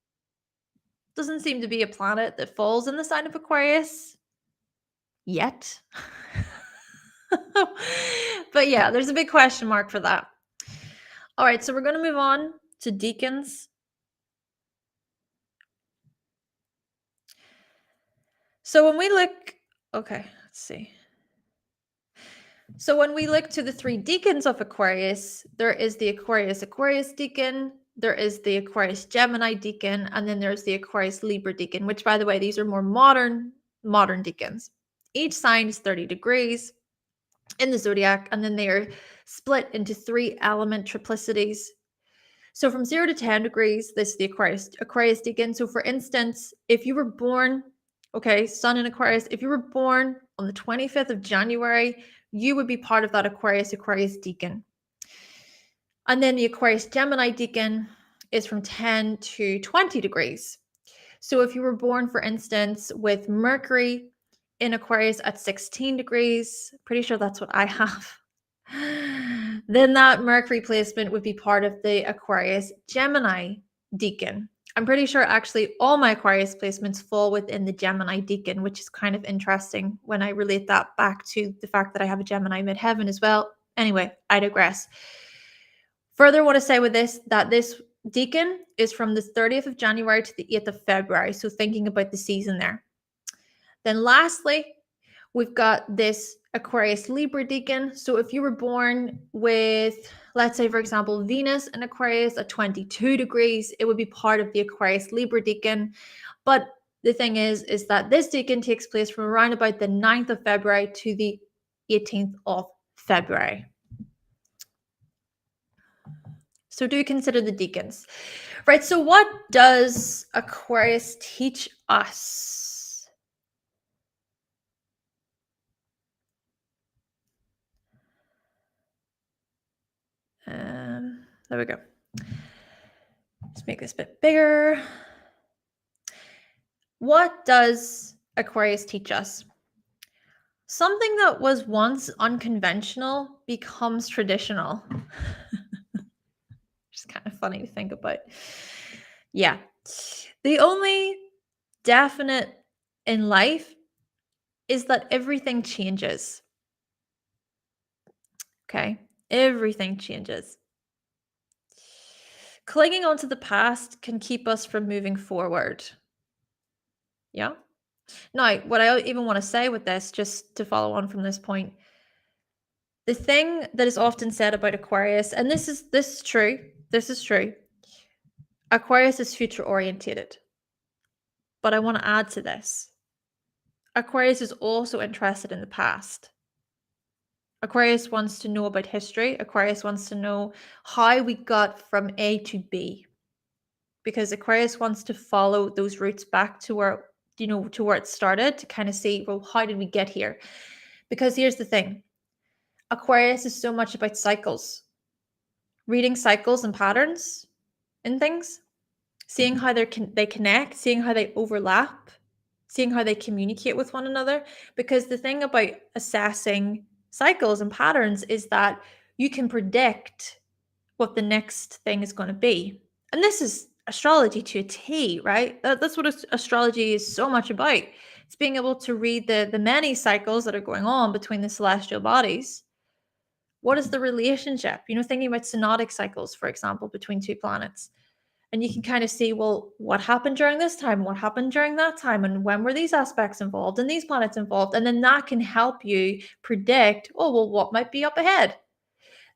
doesn't seem to be a planet that falls in the sign of Aquarius yet. But yeah, there's a big question mark for that. All right, so we're going to move on to Decans. So when we look, okay, let's see. So when we look to the 3 decans of Aquarius, there is the Aquarius decan, there is the Aquarius Gemini decan, and then there's the Aquarius Libra decan, which, by the way, these are more modern decans. Each sign is 30 degrees in the zodiac, and then they are split into 3 element triplicities. So from 0 to 10 degrees, this is the Aquarius decan. So for instance, if you were born, okay, Sun in Aquarius, if you were born on the 25th of January, you would be part of that Aquarius decan. And then the Aquarius Gemini decan is from 10 to 20 degrees. So if you were born, for instance, with Mercury in Aquarius at 16 degrees, pretty sure that's what I have, then that Mercury placement would be part of the Aquarius Gemini decan. I'm pretty sure actually all my Aquarius placements fall within the Gemini decan, which is kind of interesting when I relate that back to the fact that I have a Gemini midheaven as well. Anyway, I digress. Further, I want to say with this that this decan is from the 30th of January to the 8th of February. So thinking about the season there. Then lastly, we've got this Aquarius Libra decan. So if you were born with, let's say, for example, Venus in Aquarius at 22 degrees, it would be part of the Aquarius Libra decan. But the thing is that this decan takes place from around about the 9th of February to the 18th of February. So do consider the decans. Right, so what does Aquarius teach us? There we go. Let's make this a bit bigger. What does Aquarius teach us? Something that was once unconventional becomes traditional. Just kind of funny to think about. Yeah. The only definite in life is that everything changes. Okay? Everything changes. Clinging onto the past can keep us from moving forward. Yeah? Now, what I even want to say with this, just to follow on from this point, the thing that is often said about Aquarius, and this is true, Aquarius is future orientated. But I want to add to this. Aquarius is also interested in the past. Aquarius wants to know about history. Aquarius wants to know how we got from A to B. Because Aquarius wants to follow those roots back to where, to where it started, to kind of see, well, how did we get here? Because here's the thing. Aquarius is so much about cycles. Reading cycles and patterns in things, seeing how they connect, seeing how they overlap, seeing how they communicate with one another. Because the thing about assessing cycles and patterns is that you can predict what the next thing is going to be. And this is astrology to a T, right? That's what astrology is so much about. It's being able to read the many cycles that are going on between the celestial bodies. What is the relationship? Thinking about synodic cycles, for example, between two planets. And you can kind of see, well, what happened during this time? What happened during that time? And when were these aspects involved and these planets involved? And then that can help you predict, oh, well, what might be up ahead?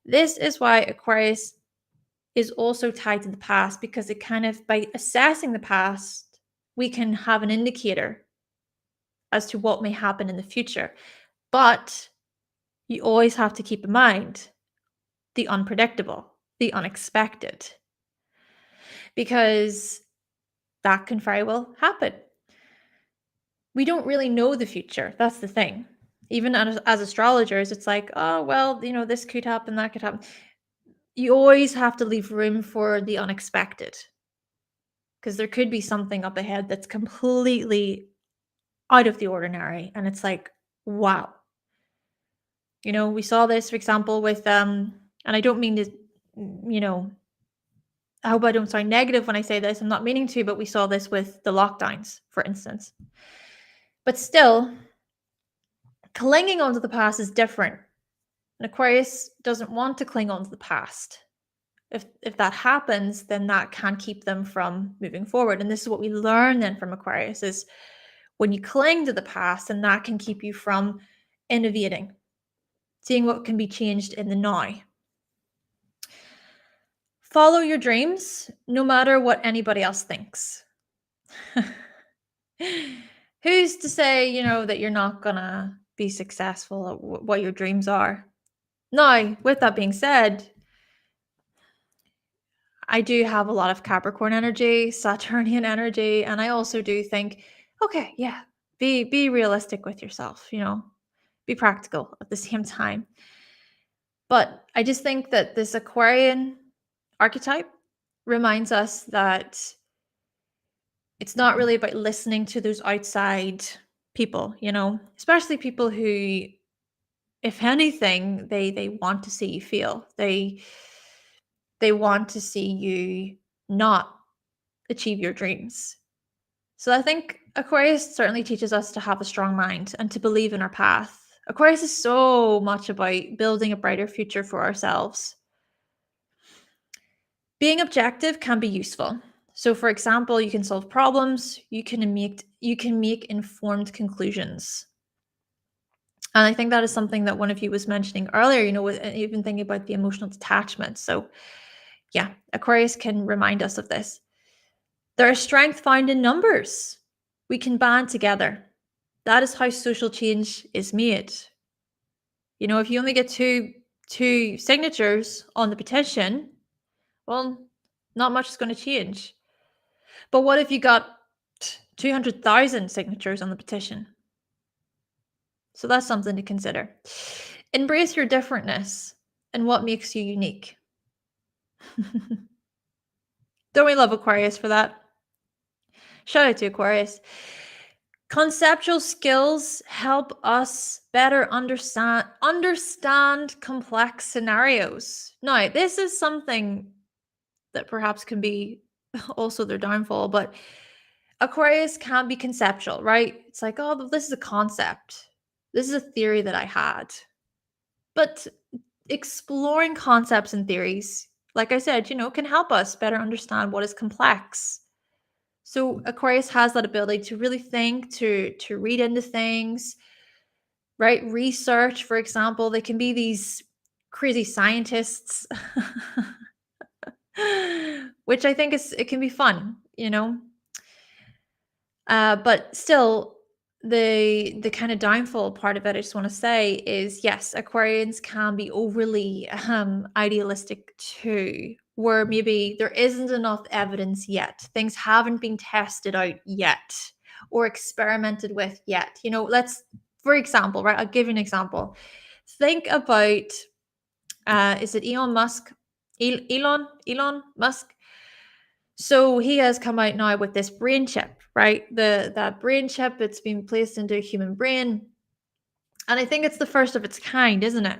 This is why Aquarius is also tied to the past, because it kind of, by assessing the past, we can have an indicator as to what may happen in the future. But you always have to keep in mind the unpredictable, the unexpected, because that can very well happen. We don't really know the future. That's the thing. Even as astrologers, it's like, oh, well, this could happen, that could happen. You always have to leave room for the unexpected, because there could be something up ahead that's completely out of the ordinary. And it's like, wow. We saw this, for example, with, and I don't mean to, I hope I don't sound negative when I say this. I'm not meaning to, but we saw this with the lockdowns, for instance. But still, clinging onto the past is different. And Aquarius doesn't want to cling on to the past. If that happens, then that can keep them from moving forward. And this is what we learn then from Aquarius, is when you cling to the past, and that can keep you from innovating. seeing what can be changed in the now. Follow your dreams, no matter what anybody else thinks. Who's to say, that you're not gonna be successful at what your dreams are? Now, with that being said, I do have a lot of Capricorn energy, Saturnian energy, and I also do think, okay, yeah, be realistic with yourself, be practical at the same time. But I just think that this Aquarian archetype reminds us that it's not really about listening to those outside people, especially people who, if anything, they want to see you fail. They want to see you not achieve your dreams. So I think Aquarius certainly teaches us to have a strong mind and to believe in our path. Aquarius is so much about building a brighter future for ourselves. Being objective can be useful. So for example, you can solve problems, you can make informed conclusions. And I think that is something that one of you was mentioning earlier, with even thinking about the emotional detachment. So yeah, Aquarius can remind us of this. There is strength found in numbers. We can band together. That is how social change is made. If you only get two signatures on the petition, well, not much is going to change. But what if you got 200,000 signatures on the petition? So that's something to consider. Embrace your differentness and what makes you unique. Don't we love Aquarius for that? Shout out to Aquarius. Conceptual skills help us better understand complex scenarios. Now, this is something that perhaps can be also their downfall, but Aquarius can be conceptual, right? It's like, oh, this is a concept. This is a theory that I had. But exploring concepts and theories, like I said, can help us better understand what is complex. So Aquarius has that ability to really think, to read into things, right? Research, for example, they can be these crazy scientists, which I think it can be fun, But still, the kind of downfall part of it, I just want to say is, yes, Aquarians can be overly idealistic too, where maybe there isn't enough evidence yet. Things haven't been tested out yet or experimented with yet. For example, right? I'll give you an example. Think about, is it Elon Musk? Elon Musk? So he has come out now with this brain chip, right? That brain chip, it's been placed into a human brain. And I think it's the first of its kind, isn't it?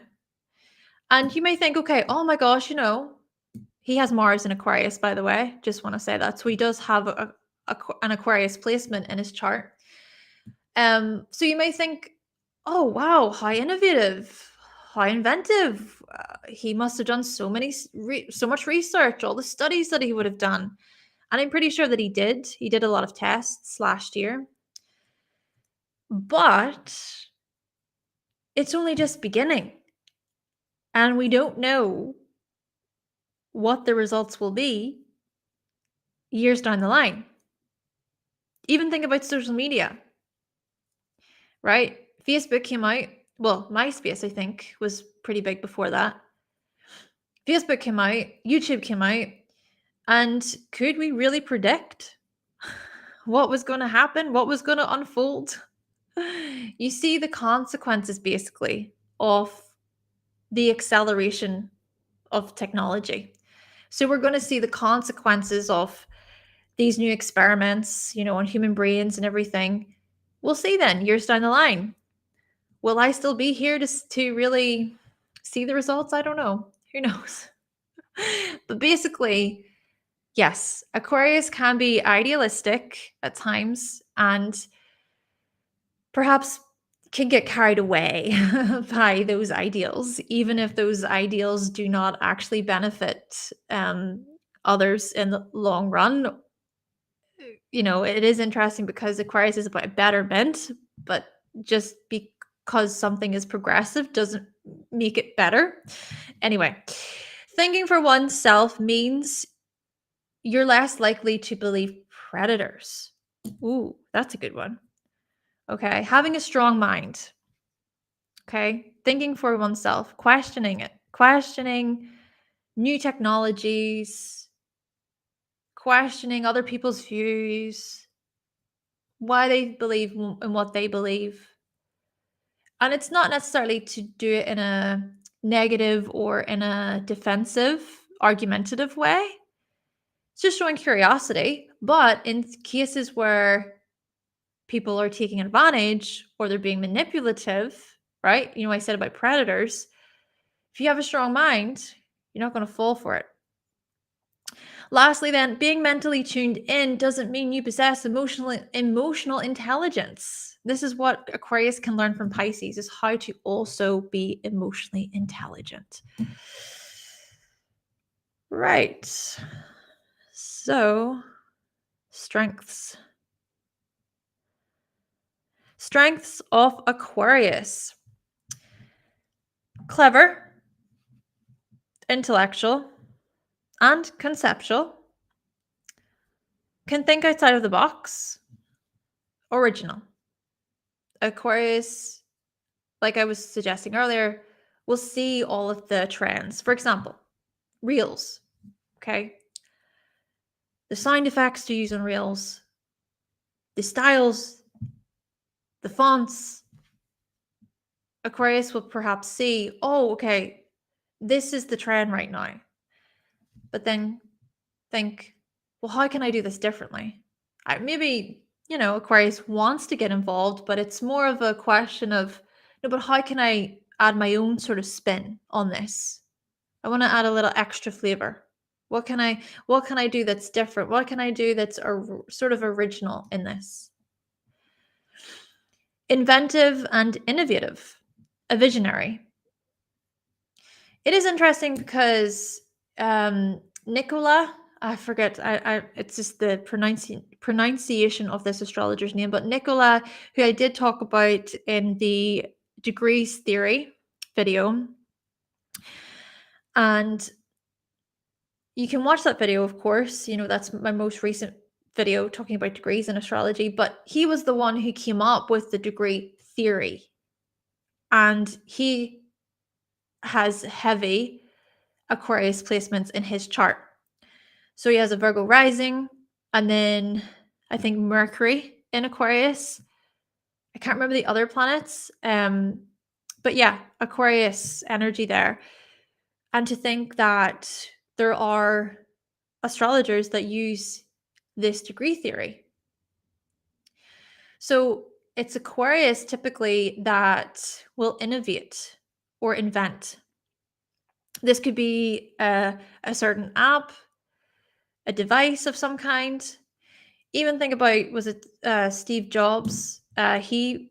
And you may think, okay, oh my gosh, he has Mars in Aquarius, by the way. Just want to say that. So he does have an Aquarius placement in his chart. So you may think, oh wow, how innovative, how inventive. He must have done so much research, all the studies that he would have done. And I'm pretty sure that he did. He did a lot of tests last year. But it's only just beginning. And we don't know what the results will be years down the line. Even think about social media, right? Facebook came out. Well, MySpace, I think, was pretty big before that. Facebook came out, YouTube came out. And could we really predict what was going to happen? What was going to unfold? You see the consequences, basically, of the acceleration of technology. So we're going to see the consequences of these new experiments, on human brains and everything. We'll see then, years down the line. Will I still be here to really see the results? I don't know. Who knows? But basically, yes, Aquarius can be idealistic at times and perhaps can get carried away by those ideals, even if those ideals do not actually benefit others in the long run. It is interesting because Aquarius is about betterment, but just because something is progressive doesn't make it better. Anyway, thinking for oneself means you're less likely to believe predators. Ooh, that's a good one. Okay, having a strong mind. Okay, thinking for oneself, questioning it, questioning new technologies, questioning other people's views, why they believe in what they believe. And it's not necessarily to do it in a negative or in a defensive, argumentative way. It's just showing curiosity. But in cases where people are taking advantage or they're being manipulative, right? I said about predators. If you have a strong mind, you're not going to fall for it. Lastly, then, being mentally tuned in doesn't mean you possess emotional intelligence. This is what Aquarius can learn from Pisces, is how to also be emotionally intelligent. Right. So, strengths. Strengths of Aquarius. Clever, intellectual, and conceptual. Can think outside of the box. Original. Aquarius, like I was suggesting earlier, will see all of the trends. For example, reels. Okay. The sound effects to use on reels, the styles, the fonts. Aquarius will perhaps see, oh, okay, this is the trend right now. But then think, well, how can I do this differently? Maybe, Aquarius wants to get involved, but it's more of a question of, no, but how can I add my own sort of spin on this? I want to add a little extra flavor. What can I do that's different? What can I do that's sort of original in this? Inventive and innovative, a visionary. It is interesting because Nicola, I forget, it's just the pronunciation of this astrologer's name, but Nicola, who I did talk about in the degrees theory video, and you can watch that video, of course. That's my most recent video talking about degrees in astrology, but he was the one who came up with the degree theory. And he has heavy Aquarius placements in his chart. So he has a Virgo rising, and then I think Mercury in Aquarius. I can't remember the other planets. But yeah, Aquarius energy there. And to think that there are astrologers that use this degree theory. So it's Aquarius typically that will innovate or invent. This could be a certain app, a device of some kind. Even think about, was it Steve Jobs? He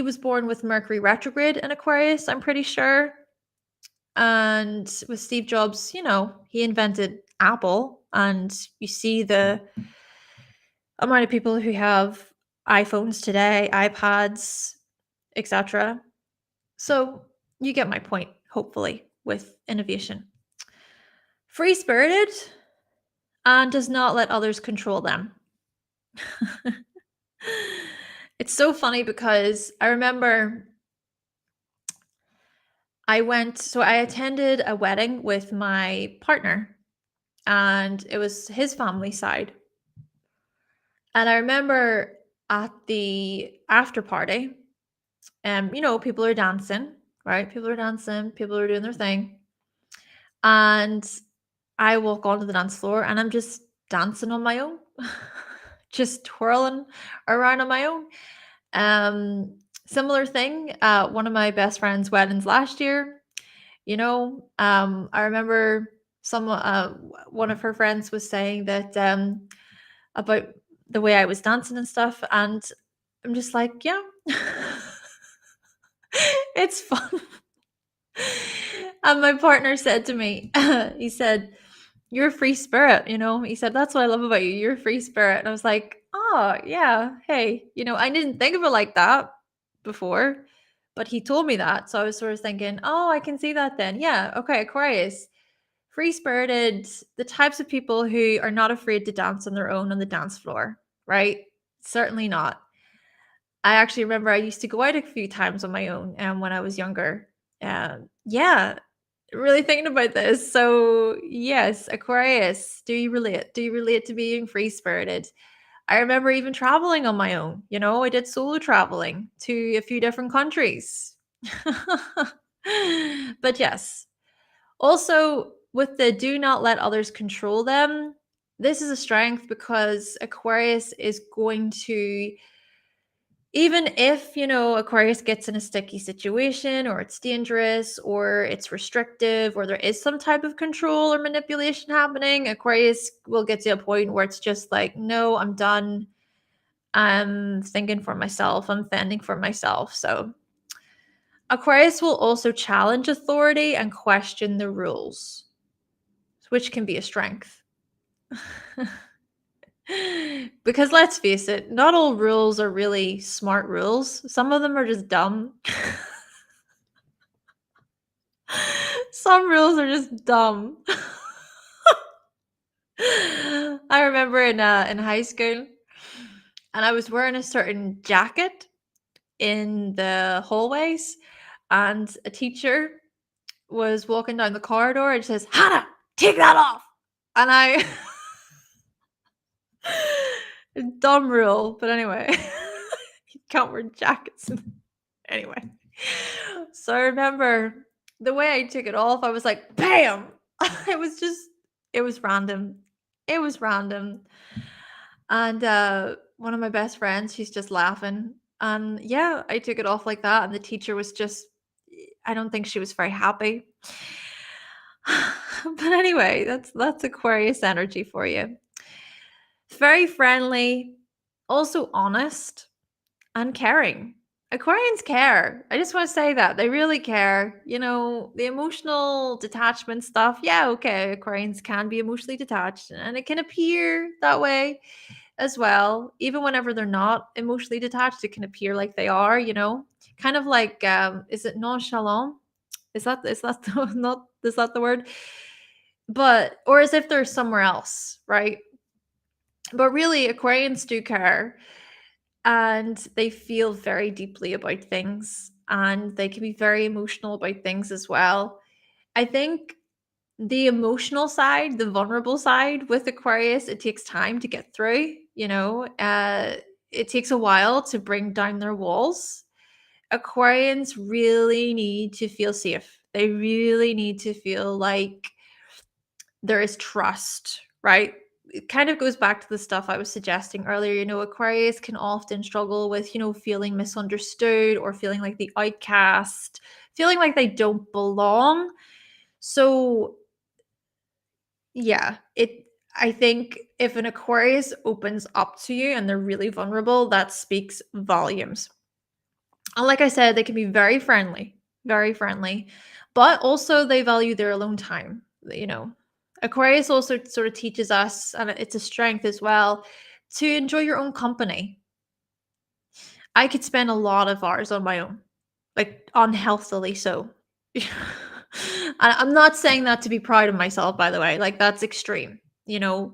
was born with Mercury retrograde in Aquarius, I'm pretty sure. And with Steve Jobs, he invented Apple, and you see the amount of people who have iPhones today, iPads, etc. So you get my point, hopefully, with innovation. Free-spirited and does not let others control them. It's so funny because I remember I attended a wedding with my partner, and it was his family side. And I remember at the after party, people are dancing, right? People are dancing, people are doing their thing. And I walk onto the dance floor and I'm just dancing on my own, just twirling around on my own. Similar thing, one of my best friend's weddings last year, I remember one of her friends was saying that about the way I was dancing and stuff, and I'm just like, yeah, it's fun. And my partner said to me, he said, you're a free spirit, he said, that's what I love about you. You're a free spirit. And I was like, oh yeah, hey, I didn't think of it like that before, but he told me that. So I was sort of thinking, oh, I can see that then. Yeah. Okay. Aquarius, free spirited, the types of people who are not afraid to dance on their own on the dance floor, right? Certainly not. I actually remember I used to go out a few times on my own when I was younger. Yeah, really thinking about this. So, yes, Aquarius, do you relate? Do you relate to being free spirited? I remember even traveling on my own. I did solo traveling to a few different countries. But yes, also with the do not let others control them, this is a strength because Aquarius is going to, even if, Aquarius gets in a sticky situation or it's dangerous or it's restrictive or there is some type of control or manipulation happening, Aquarius will get to a point where it's just like, no, I'm done. I'm thinking for myself. I'm fending for myself. So Aquarius will also challenge authority and question the rules, which can be a strength. Because let's face it, not all rules are really smart rules. Some of them are just dumb. Some rules are just dumb. I remember in high school, and I was wearing a certain jacket in the hallways, and a teacher was walking down the corridor and says, "Hannah, take that off." And I dumb rule, but anyway, you can't wear jackets. Anyway, so I remember the way I took it off, I was like, bam! It was random. It was random. And one of my best friends, she's just laughing. And yeah, I took it off like that. And the teacher was just, I don't think she was very happy. But anyway, that's Aquarius energy for you. Very friendly, also honest and caring. Aquarians care. I just want to say that they really care. The emotional detachment stuff. Yeah, okay. Aquarians can be emotionally detached and it can appear that way as well. Even whenever they're not emotionally detached, it can appear like they are. Kind of like is it nonchalant? Not is that the word? But or as if they're somewhere else, right? But really Aquarians do care and they feel very deeply about things and they can be very emotional about things as well. I think the emotional side, the vulnerable side with Aquarius, it takes time to get through. It takes a while to bring down their walls. Aquarians really need to feel safe. They really need to feel like there is trust, right? It kind of goes back to the stuff I was suggesting earlier. Aquarius can often struggle with, feeling misunderstood or feeling like the outcast, feeling like they don't belong. So, yeah, I think if an Aquarius opens up to you and they're really vulnerable, that speaks volumes. And like I said, they can be very friendly, but also they value their alone time. Aquarius also sort of teaches us, and it's a strength as well, to enjoy your own company. I could spend a lot of hours on my own, like unhealthily so. I'm not saying that to be proud of myself, by the way. Like that's extreme. The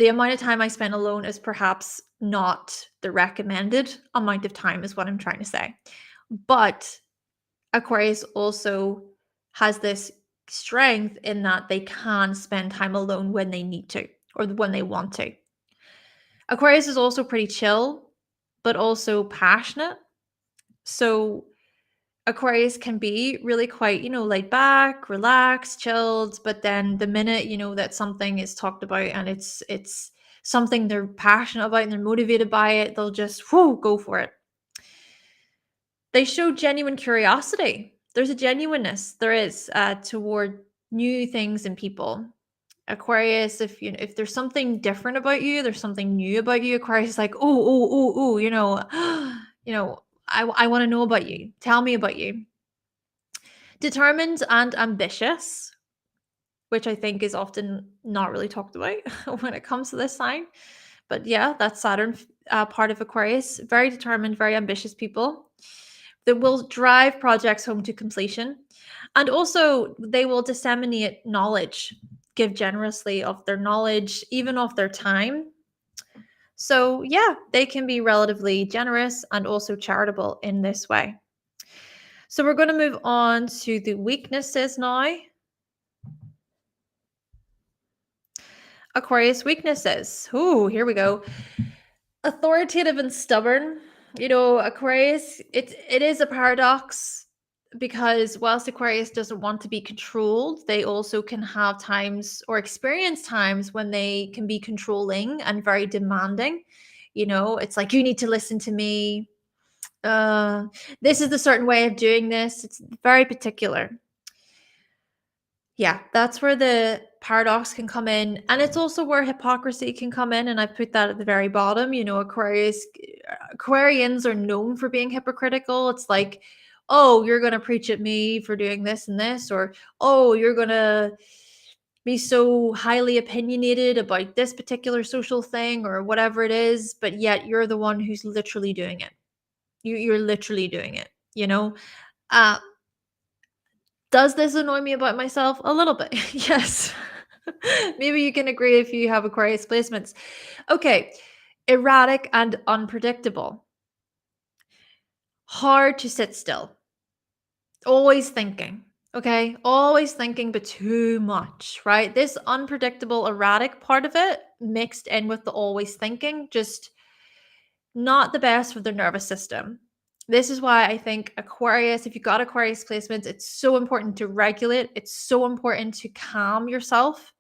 amount of time I spend alone is perhaps not the recommended amount of time, is what I'm trying to say. But Aquarius also has this strength in that they can spend time alone when they need to or when they want to. Aquarius is also pretty chill, but also passionate. So Aquarius can be really quite, laid back, relaxed, chilled, but then the minute, that something is talked about and it's something they're passionate about and they're motivated by it, they'll just go for it. They show genuine curiosity. There's a genuineness there is toward new things and people. Aquarius, if there's something different about you, there's something new about you. Aquarius is like, oh, I want to know about you. Tell me about you. Determined and ambitious, which I think is often not really talked about when it comes to this sign. But yeah, that's Saturn part of Aquarius. Very determined, very ambitious people. that will drive projects home to completion. And also, they will disseminate knowledge, give generously of their knowledge, even of their time. So, yeah, they can be relatively generous and also charitable in this way. So, we're going to move on to the weaknesses now. Aquarius weaknesses. Ooh, here we go. Authoritative and stubborn. Aquarius, it is a paradox because whilst Aquarius doesn't want to be controlled, they also can have times or experience times when they can be controlling and very demanding. It's like, you need to listen to me. Uh, this is the certain way of doing this. It's very particular. Yeah, that's where the paradox can come in. And it's also where hypocrisy can come in. And I put that at the very bottom. Aquarians are known for being hypocritical. It's like, oh, you're going to preach at me for doing this and this, or, oh, you're going to be so highly opinionated about this particular social thing or whatever it is. But yet you're the one who's literally doing it. You're literally doing it, you know? Uh, Does this annoy me about myself? A little bit, yes. Maybe you can agree if you have Aquarius placements. Okay, erratic and unpredictable. Hard to sit still. Always thinking, okay? Always thinking, but too much, right? This unpredictable, erratic part of it mixed in with the always thinking, just not the best for the nervous system. This is why I think Aquarius, if you got Aquarius placements, it's so important to regulate. It's so important to calm yourself,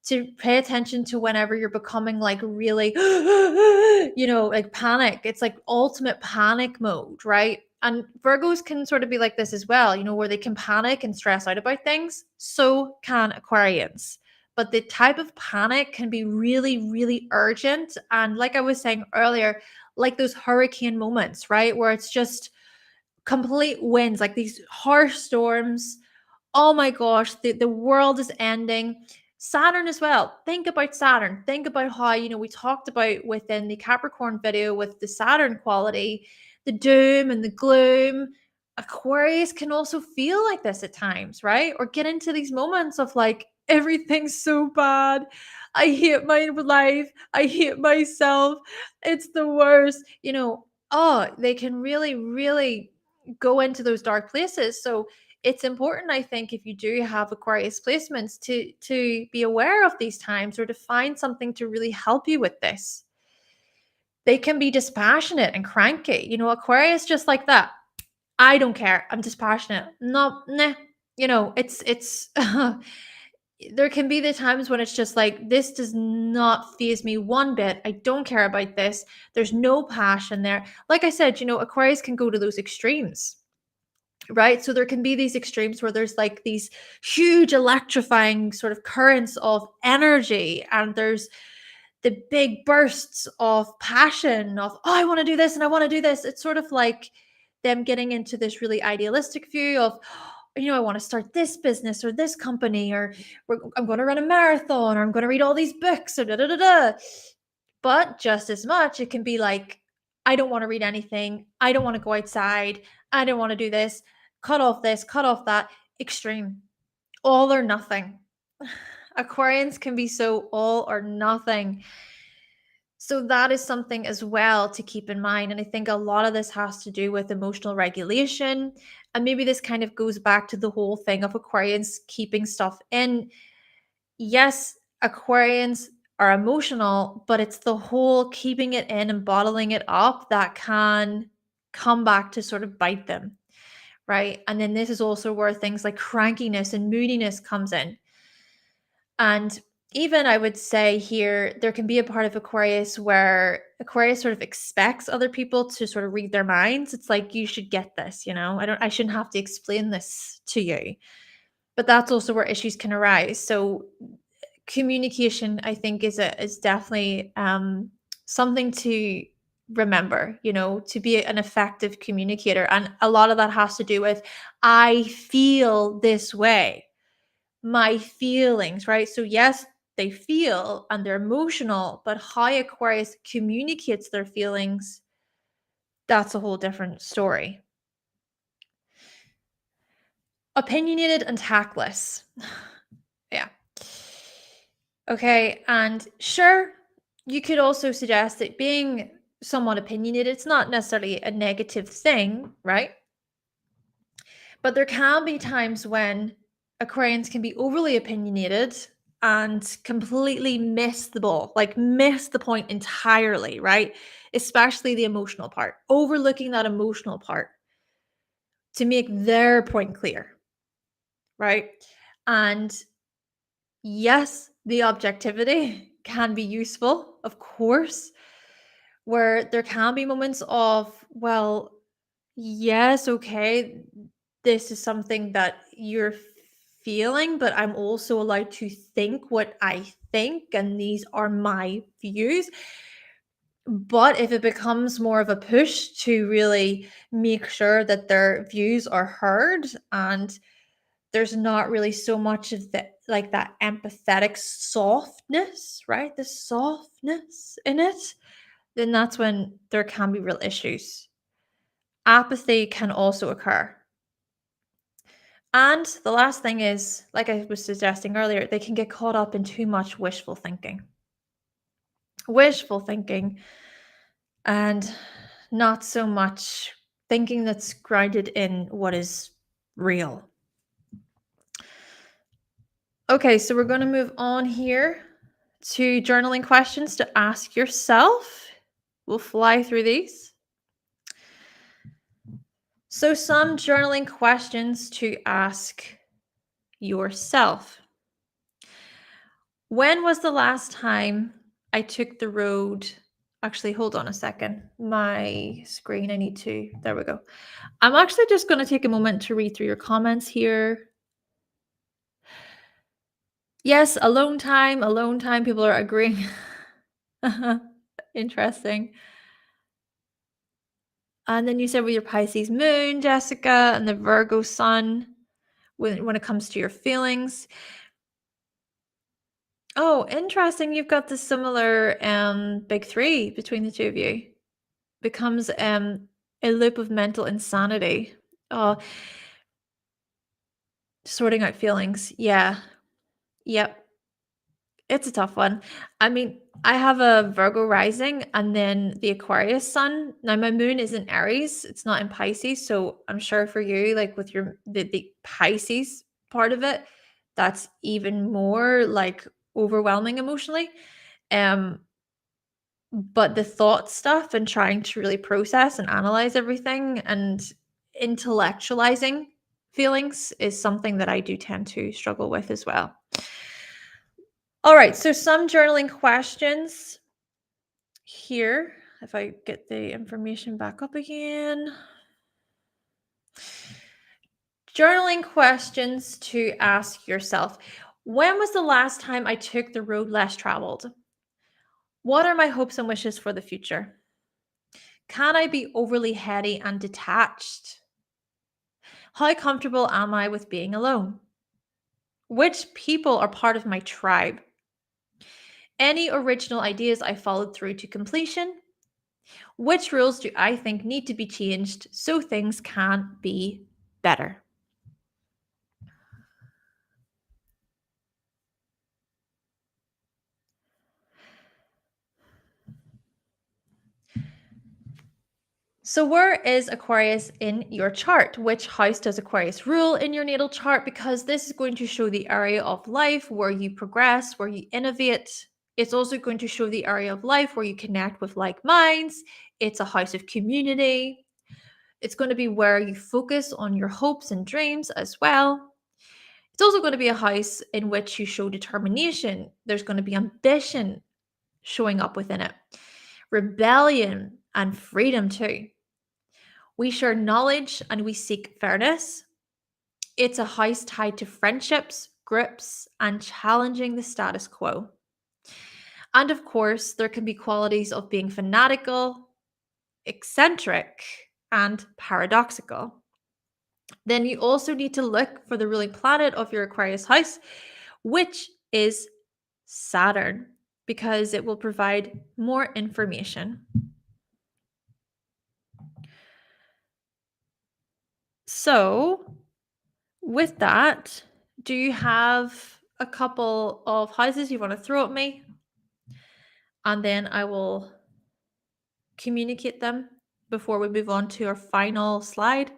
to pay attention to whenever you're becoming like really, like panic. It's like ultimate panic mode, right? And Virgos can sort of be like this as well, where they can panic and stress out about things. So can Aquarians. But the type of panic can be really, really urgent. And like I was saying earlier, like those hurricane moments, right? Where it's just complete winds, like these harsh storms. Oh my gosh, the world is ending. Saturn as well. Think about Saturn. Think about how, we talked about within the Capricorn video with the Saturn quality, the doom and the gloom. Aquarius can also feel like this at times, right? Or get into these moments of like, everything's so bad. I hate my life. I hate myself. It's the worst. They can really, really go into those dark places. So it's important, I think, if you do have Aquarius placements to be aware of these times or to find something to really help you with this. They can be dispassionate and cranky. Aquarius just like that. I don't care. I'm dispassionate. No, nah. It's there can be the times when it's just like, this does not faze me one bit. I don't care about this. There's no passion there. Like I said, Aquarius can go to those extremes, right? So there can be these extremes where there's like these huge electrifying sort of currents of energy, and there's the big bursts of passion of, oh, I want to do this and I want to do this. It's sort of like them getting into this really idealistic view of, I want to start this business or this company, or I'm going to run a marathon, or I'm going to read all these books, or da da da da. But just as much, it can be like, I don't want to read anything. I don't want to go outside. I don't want to do this. Cut off this, cut off that. Extreme. All or nothing. Aquarians can be so all or nothing. So that is something as well to keep in mind. And I think a lot of this has to do with emotional regulation. And maybe this kind of goes back to the whole thing of Aquarians keeping stuff in. Yes, Aquarians are emotional, but it's the whole keeping it in and bottling it up that can come back to sort of bite them, right? And then this is also where things like crankiness and moodiness comes in. And even I would say here, there can be a part of Aquarius where Aquarius sort of expects other people to sort of read their minds. It's like, you should get this, I shouldn't have to explain this to you. But that's also where issues can arise. So communication, I think, is definitely something to remember, to be an effective communicator. And a lot of that has to do with, I feel this way, my feelings, right? So yes, they feel and they're emotional, but how Aquarius communicates their feelings, that's a whole different story. Opinionated and tactless. Yeah. Okay, and sure, you could also suggest that being somewhat opinionated, it's not necessarily a negative thing, right? But there can be times when Aquarians can be overly opinionated and completely miss the ball, like miss the point entirely, right? Especially the emotional part, overlooking that emotional part to make their point clear, right? And yes, the objectivity can be useful, of course, where there can be moments of, well, yes, okay, this is something that you're feeling, but I'm also allowed to think what I think, and these are my views. But if it becomes more of a push to really make sure that their views are heard, and there's not really so much of the like that empathetic softness, right? The softness in it, then that's when there can be real issues. Apathy can also occur. And the last thing is, like I was suggesting earlier, they can get caught up in too much wishful thinking. Wishful thinking and not so much thinking that's grounded in what is real. Okay, so we're going to move on here to journaling questions to ask yourself. We'll fly through these. So, some journaling questions to ask yourself. When was the last time I took the road? Actually, hold on a second. My screen, I need to. There we go. I'm actually just going to take a moment to read through your comments here. Yes, alone time, alone time. People are agreeing. Interesting. And then you said with your Pisces moon, Jessica, and the Virgo sun, when it comes to your feelings. Oh, interesting. You've got the similar big three between the two of you. Becomes a loop of mental insanity. Oh, sorting out feelings. Yeah. Yep. It's a tough one. I mean, I have a Virgo rising and then the Aquarius sun. Now my moon is in Aries. It's not in Pisces. So I'm sure for you, like with your the Pisces part of it, that's even more like overwhelming emotionally. Um, but the thought stuff and trying to really process and analyze everything and intellectualizing feelings is something that I do tend to struggle with as well. All right, so some journaling questions here. If I get the information back up again. Journaling questions to ask yourself. When was the last time I took the road less traveled? What are my hopes and wishes for the future? Can I be overly heady and detached? How comfortable am I with being alone? Which people are part of my tribe? Any original ideas I followed through to completion? Which rules do I think need to be changed so things can be better? So, where is Aquarius in your chart? Which house does Aquarius rule in your natal chart? Because this is going to show the area of life where you progress, where you innovate. It's also going to show the area of life where you connect with like minds. It's a house of community. It's going to be where you focus on your hopes and dreams as well. It's also going to be a house in which you show determination. There's going to be ambition showing up within it, rebellion, and freedom too. We share knowledge and we seek fairness. It's a house tied to friendships, groups, and challenging the status quo. And of course, there can be qualities of being fanatical, eccentric, and paradoxical. Then you also need to look for the ruling planet of your Aquarius house, which is Saturn, because it will provide more information. So, with that, do you have a couple of houses you want to throw at me? And then I will communicate them before we move on to our final slide.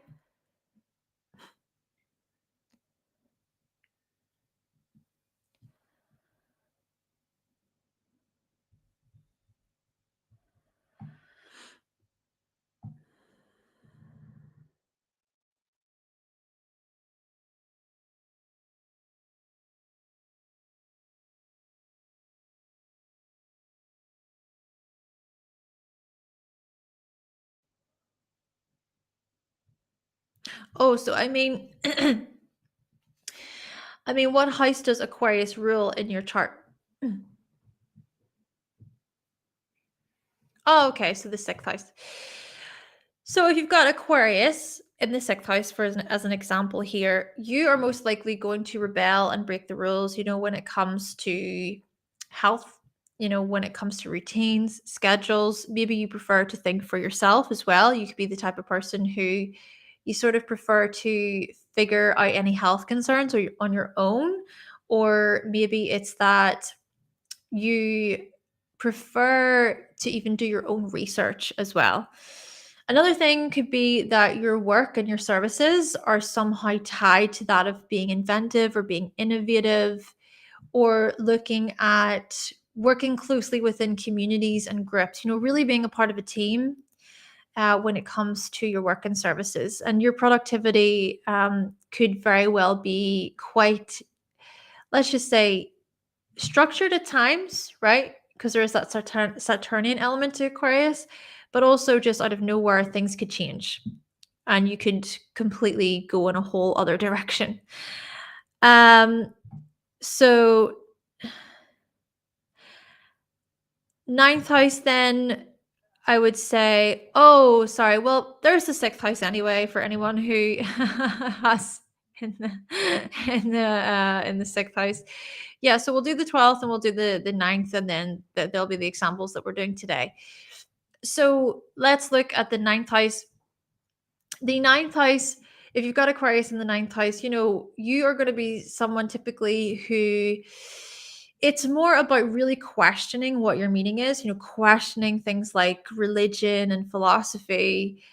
Oh, so I mean, what house does Aquarius rule in your chart? Oh, okay, so the sixth house. So if you've got Aquarius in the sixth house, as an example here, you are most likely going to rebel and break the rules, when it comes to health, when it comes to routines, schedules. Maybe you prefer to think for yourself as well. You could be the type of person who you sort of prefer to figure out any health concerns on your own, or maybe it's that you prefer to even do your own research as well. Another thing could be that your work and your services are somehow tied to that of being inventive or being innovative, or looking at working closely within communities and groups, really being a part of a team when it comes to your work and services. And your productivity could very well be quite, let's just say, structured at times, right? Because there is that Saturnian element to Aquarius, but also just out of nowhere, things could change and you could completely go in a whole other direction. Um, so ninth house, then I would say, oh, sorry. Well, there's the sixth house anyway for anyone who has in the in the sixth house. Yeah, so we'll do the 12th and we'll do the ninth, and then there'll be the examples that we're doing today. So let's look at the ninth house. The ninth house, if you've got Aquarius in the ninth house, you are going to be someone typically who, it's more about really questioning what your meaning is, questioning things like religion and philosophy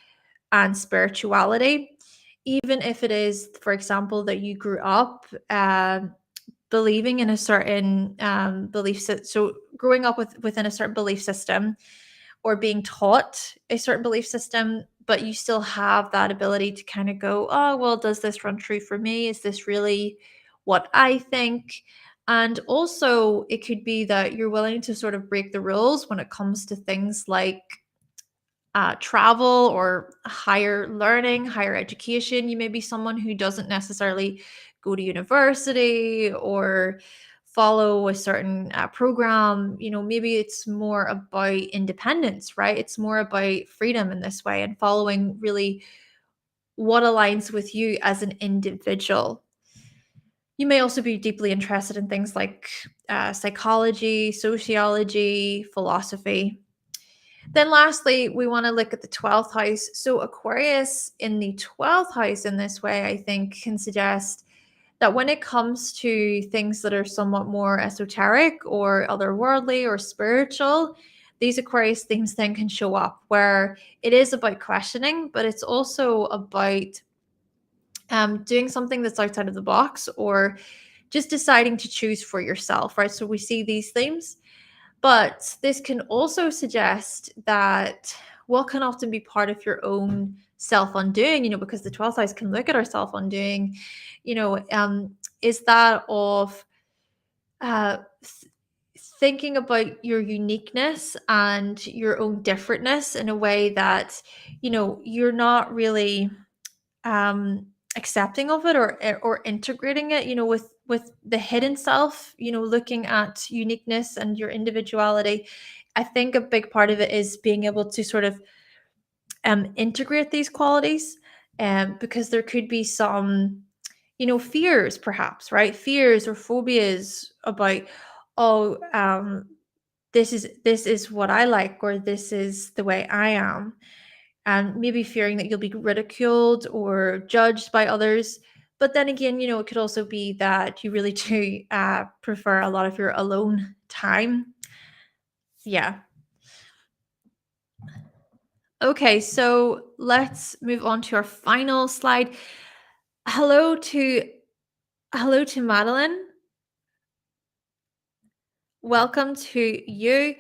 and spirituality. Even if it is, for example, that you grew up believing in a certain belief system. So growing up within a certain belief system, or being taught a certain belief system, but you still have that ability to kind of go, oh, well, does this run true for me? Is this really what I think? And also, it could be that you're willing to sort of break the rules when it comes to things like travel or higher learning, higher education. You may be someone who doesn't necessarily go to university or follow a certain program. Maybe it's more about independence, right? It's more about freedom in this way and following really what aligns with you as an individual. You may also be deeply interested in things like psychology, sociology, philosophy. Then lastly, we want to look at the 12th house. So Aquarius in the 12th house in this way, I think, can suggest that when it comes to things that are somewhat more esoteric or otherworldly or spiritual, these Aquarius themes then can show up, where it is about questioning, but it's also about doing something that's outside of the box, or just deciding to choose for yourself, right? So we see these themes. But this can also suggest that what can often be part of your own self undoing, because the 12th house can look at our self undoing, is that of uh, thinking about your uniqueness and your own differentness in a way that, you're not really accepting of it, or integrating it, with the hidden self, looking at uniqueness and your individuality. I think a big part of it is being able to sort of integrate these qualities, because there could be some, fears, perhaps, right? Fears or phobias about, oh, this is what I like, or this is the way I am, and maybe fearing that you'll be ridiculed or judged by others. But then again, it could also be that you really do prefer a lot of your alone time. Yeah. Okay, so let's move on to our final slide. Hello to Madeline. Welcome to you.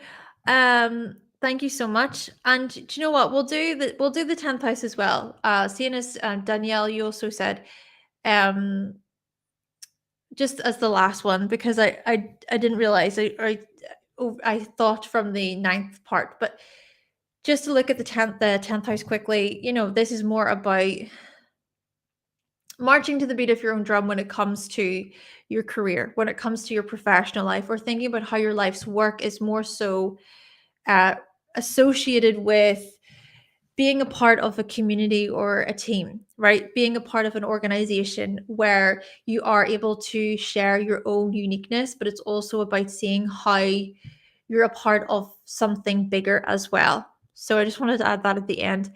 Thank you so much. And do you know what? We'll do the 10th house as well. Seeing as Danielle, you also said um just as the last one, because I didn't realize I thought from the ninth part, but just to look at the 10th house quickly, this is more about marching to the beat of your own drum when it comes to your career, when it comes to your professional life, or thinking about how your life's work is more so uh, associated with being a part of a community or a team, right? Being a part of an organization where you are able to share your own uniqueness, but it's also about seeing how you're a part of something bigger as well. So I just wanted to add that at the end.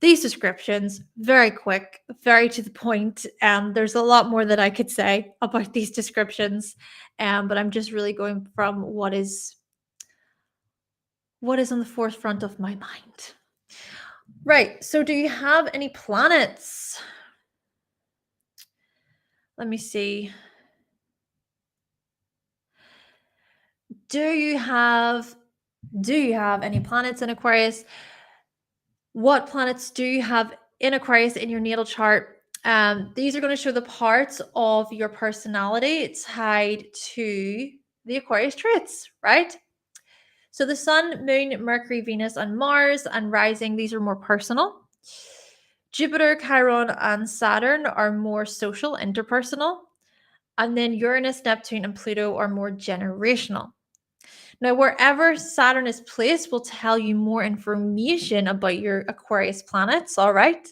These descriptions, very quick, very to the point. There's a lot more that I could say about these descriptions, but I'm just really going from what is on the forefront of my mind. Right. So do you have any planets? Let me see. Do you have any planets in Aquarius? What planets do you have in Aquarius in your natal chart? These are going to show the parts of your personality tied to the Aquarius traits, right? So the Sun, Moon, Mercury, Venus, and Mars and rising, these are more personal. Jupiter, Chiron, and Saturn are more social, interpersonal. And then Uranus, Neptune, and Pluto are more generational. Now, wherever Saturn is placed will tell you more information about your Aquarius planets, all right?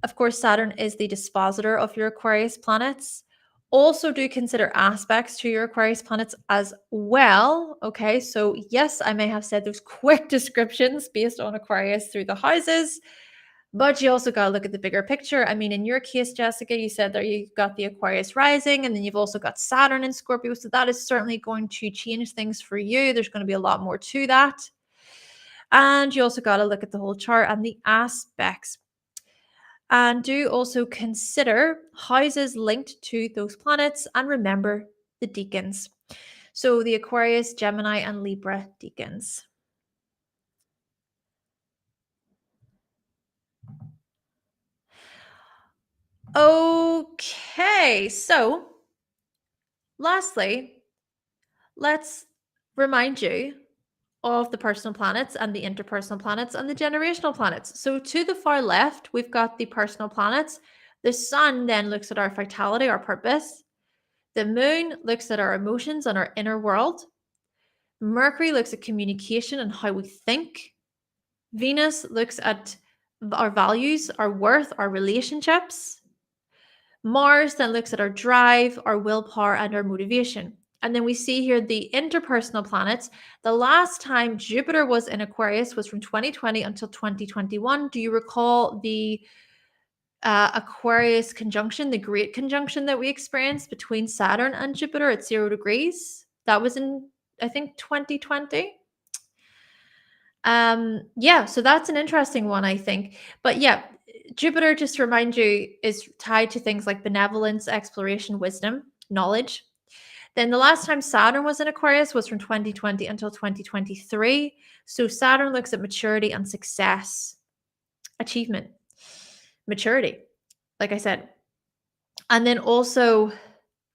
Of course, Saturn is the dispositor of your Aquarius planets. Also, do consider aspects to your Aquarius planets as well. Okay, so yes, I may have said those quick descriptions based on Aquarius through the houses, but you also got to look at the bigger picture. I mean, in your case, Jessica, you said that you've got the Aquarius rising, and then you've also got Saturn in Scorpio. So that is certainly going to change things for you. There's going to be a lot more to that. And you also got to look at the whole chart and the aspects. And do also consider houses linked to those planets, and remember the Decans. So the Aquarius, Gemini, and Libra Decans. Okay, so lastly, let's remind you of the personal planets and the interpersonal planets and the generational planets. So to the far left, we've got the personal planets. The Sun then looks at our vitality, our purpose. The Moon looks at our emotions and our inner world. Mercury looks at communication and how we think. Venus looks at our values, our worth, our relationships. Mars then looks at our drive, our willpower, and our motivation. And then we see here the interpersonal planets. The last time Jupiter was in Aquarius was from 2020 until 2021. Do you recall the Aquarius conjunction, the great conjunction that we experienced between Saturn and Jupiter at 0 degrees? That was in, I think, 2020. Yeah, so that's an interesting one, I think. But yeah, Jupiter, just to remind you, is tied to things like benevolence, exploration, wisdom, knowledge. Then the last time Saturn was in Aquarius was from 2020 until 2023. So Saturn looks at maturity and success, achievement, maturity, like I said. And then also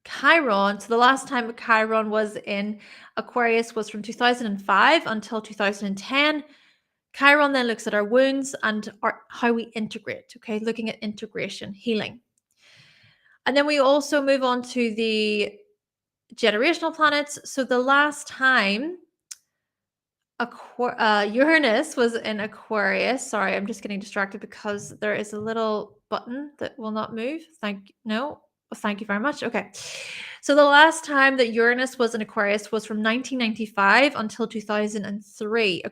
Chiron. So the last time Chiron was in Aquarius was from 2005 until 2010. Chiron then looks at our wounds and how we integrate, okay? Looking at integration, healing. And then we also move on to the generational planets. So the last time Uranus was in Aquarius. Sorry, I'm just getting distracted because there is a little button that will not move. Thank you very much. Okay. So the last time that Uranus was in Aquarius was from 1995 until 2003.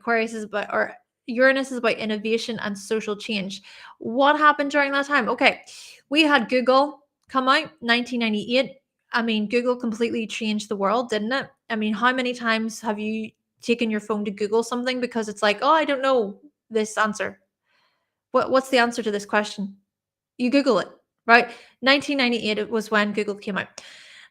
Uranus is about innovation and social change. What happened during that time? Okay. We had Google come out, 1998. I mean, Google completely changed the world, didn't it? I mean, how many times have you taken your phone to Google something because it's like, oh, I don't know this answer. What's the answer to this question? You Google it, right? 1998 it was when Google came out.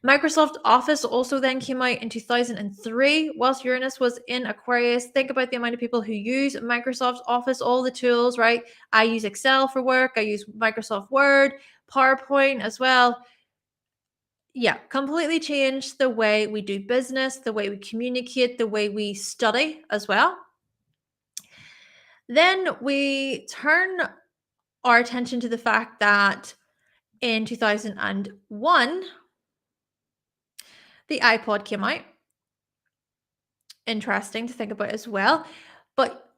Microsoft Office also then came out in 2003, whilst Uranus was in Aquarius. Think about the amount of people who use Microsoft Office, all the tools, right? I use Excel for work, I use Microsoft Word, PowerPoint as well. Yeah, completely changed the way we do business, the way we communicate, the way we study as well. Then we turn our attention to the fact that in 2001, the iPod came out. Interesting to think about as well. But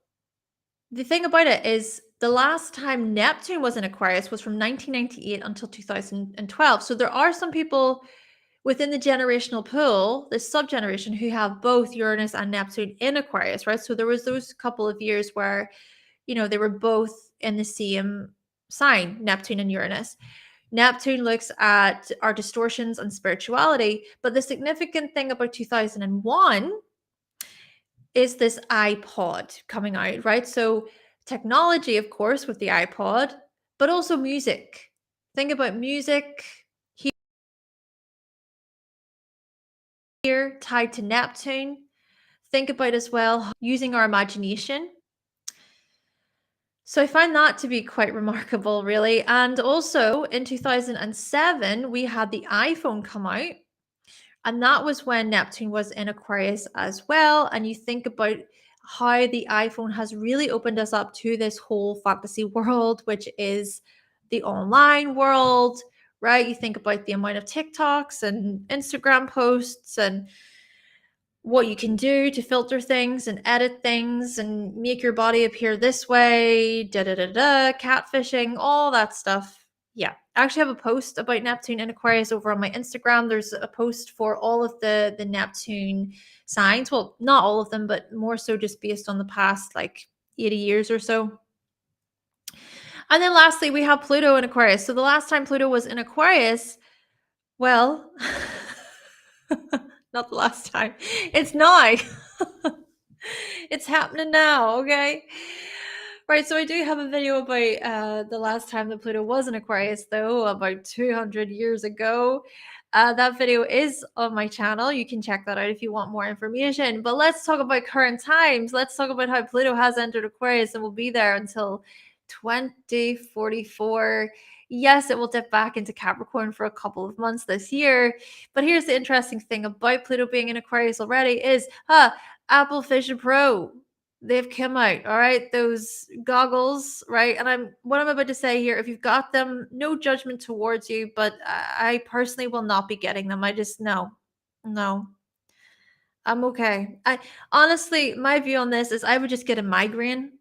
the thing about it is the last time Neptune was in Aquarius was from 1998 until 2012. So there are some people within the generational pool, the subgeneration, who have both Uranus and Neptune in Aquarius, right? So there was those couple of years where, they were both in the same sign, Neptune and Uranus. Neptune looks at our distortions and spirituality, but the significant thing about 2001 is this iPod coming out, right? So technology, of course, with the iPod, but also music. Think about music here tied to Neptune. Think about as well using our imagination. So I find that to be quite remarkable, really. And also in 2007, we had the iPhone come out. And that was when Neptune was in Aquarius as well. And you think about how the iPhone has really opened us up to this whole fantasy world, which is the online world, right? You think about the amount of TikToks and Instagram posts and what you can do to filter things and edit things and make your body appear this way, catfishing, all that stuff. Yeah, I actually have a post about Neptune and Aquarius over on my Instagram. There's a post for all of the Neptune signs. Well, not all of them, but more so just based on the past like 80 years or so. And then lastly, we have Pluto in Aquarius. So the last time Pluto was in Aquarius, well, not the last time. It's now. It's happening now, okay? Right, so I do have a video about the last time that Pluto was in Aquarius, though, about 200 years ago. That video is on my channel. You can check that out if you want more information. But let's talk about current times. Let's talk about how Pluto has entered Aquarius and will be there until 2044. Yes, it will dip back into Capricorn for a couple of months this year. But here's the interesting thing about Pluto being in Aquarius already is, Apple Vision Pro. They've come out, all right? Those goggles, right? And what I'm about to say here, if you've got them, no judgment towards you, but I personally will not be getting them. I just no. I'm okay. I honestly, my view on this is I would just get a migraine.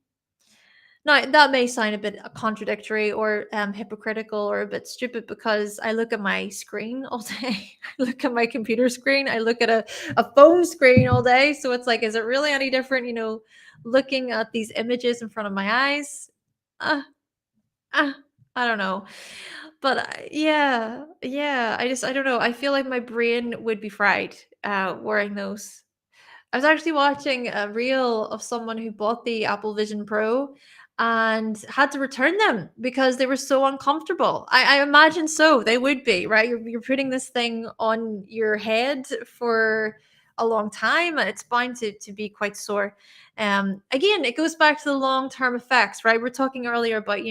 Now, that may sound a bit contradictory or hypocritical or a bit stupid because I look at my screen all day. I look at my computer screen. I look at a phone screen all day. So it's like, is it really any different, looking at these images in front of my eyes? Uh, I don't know. But yeah, I don't know. I feel like my brain would be fried wearing those. I was actually watching a reel of someone who bought the Apple Vision Pro and had to return them because they were so uncomfortable. I imagine so. They would be, right? You're putting this thing on your head for a long time. It's bound to be quite sore. Again, it goes back to the long-term effects, right? We're talking earlier about,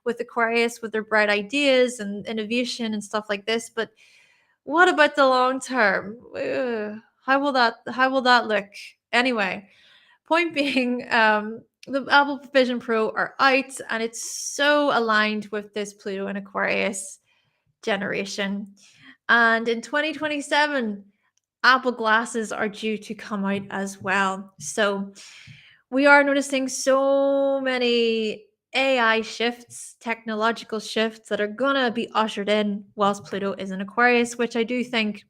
with Aquarius, with their bright ideas and innovation and stuff like this. But what about the long term? How will that look? Anyway, point being, the Apple Vision Pro are out, and it's so aligned with this Pluto and Aquarius generation. And in 2027, Apple glasses are due to come out as well. So we are noticing so many AI shifts, technological shifts that are gonna be ushered in whilst Pluto is in Aquarius, which I do think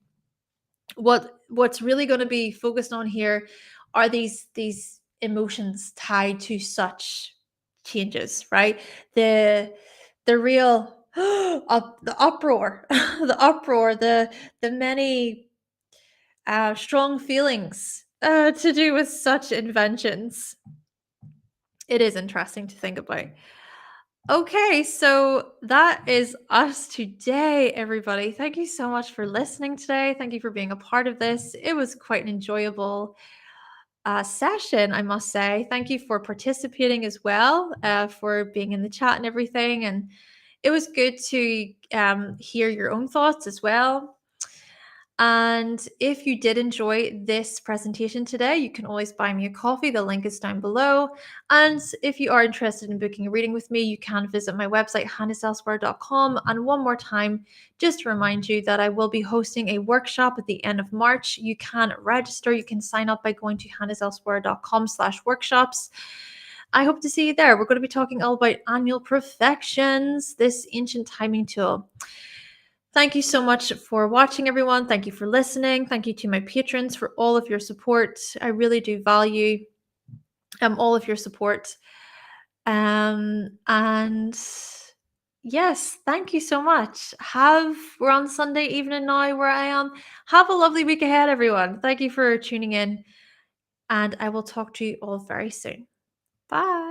what's really going to be focused on here are these emotions tied to such changes, right? The real The uproar, the uproar, the many strong feelings to do with such inventions. It is interesting to think about. Okay, so that is us today, everybody. Thank you so much for listening today. Thank you for being a part of this. It was quite an enjoyable session, I must say. Thank you for participating as well, for being in the chat and everything. And it was good to hear your own thoughts as well. And if you did enjoy this presentation today, you can always buy me a coffee. The link is down below. And if you are interested in booking a reading with me, you can visit my website, hannahselsewhere.com. And one more time, just to remind you that I will be hosting a workshop at the end of March. You can register. You can sign up by going to hannahselsewhere.com/workshops. I hope to see you there. We're going to be talking all about annual perfections, this ancient timing tool. Thank you so much for watching, everyone. Thank you for listening. Thank you to my patrons for all of your support. I really do value all of your support. And yes, thank you so much. We're on Sunday evening now where I am. Have a lovely week ahead, everyone. Thank you for tuning in, and I will talk to you all very soon. Bye.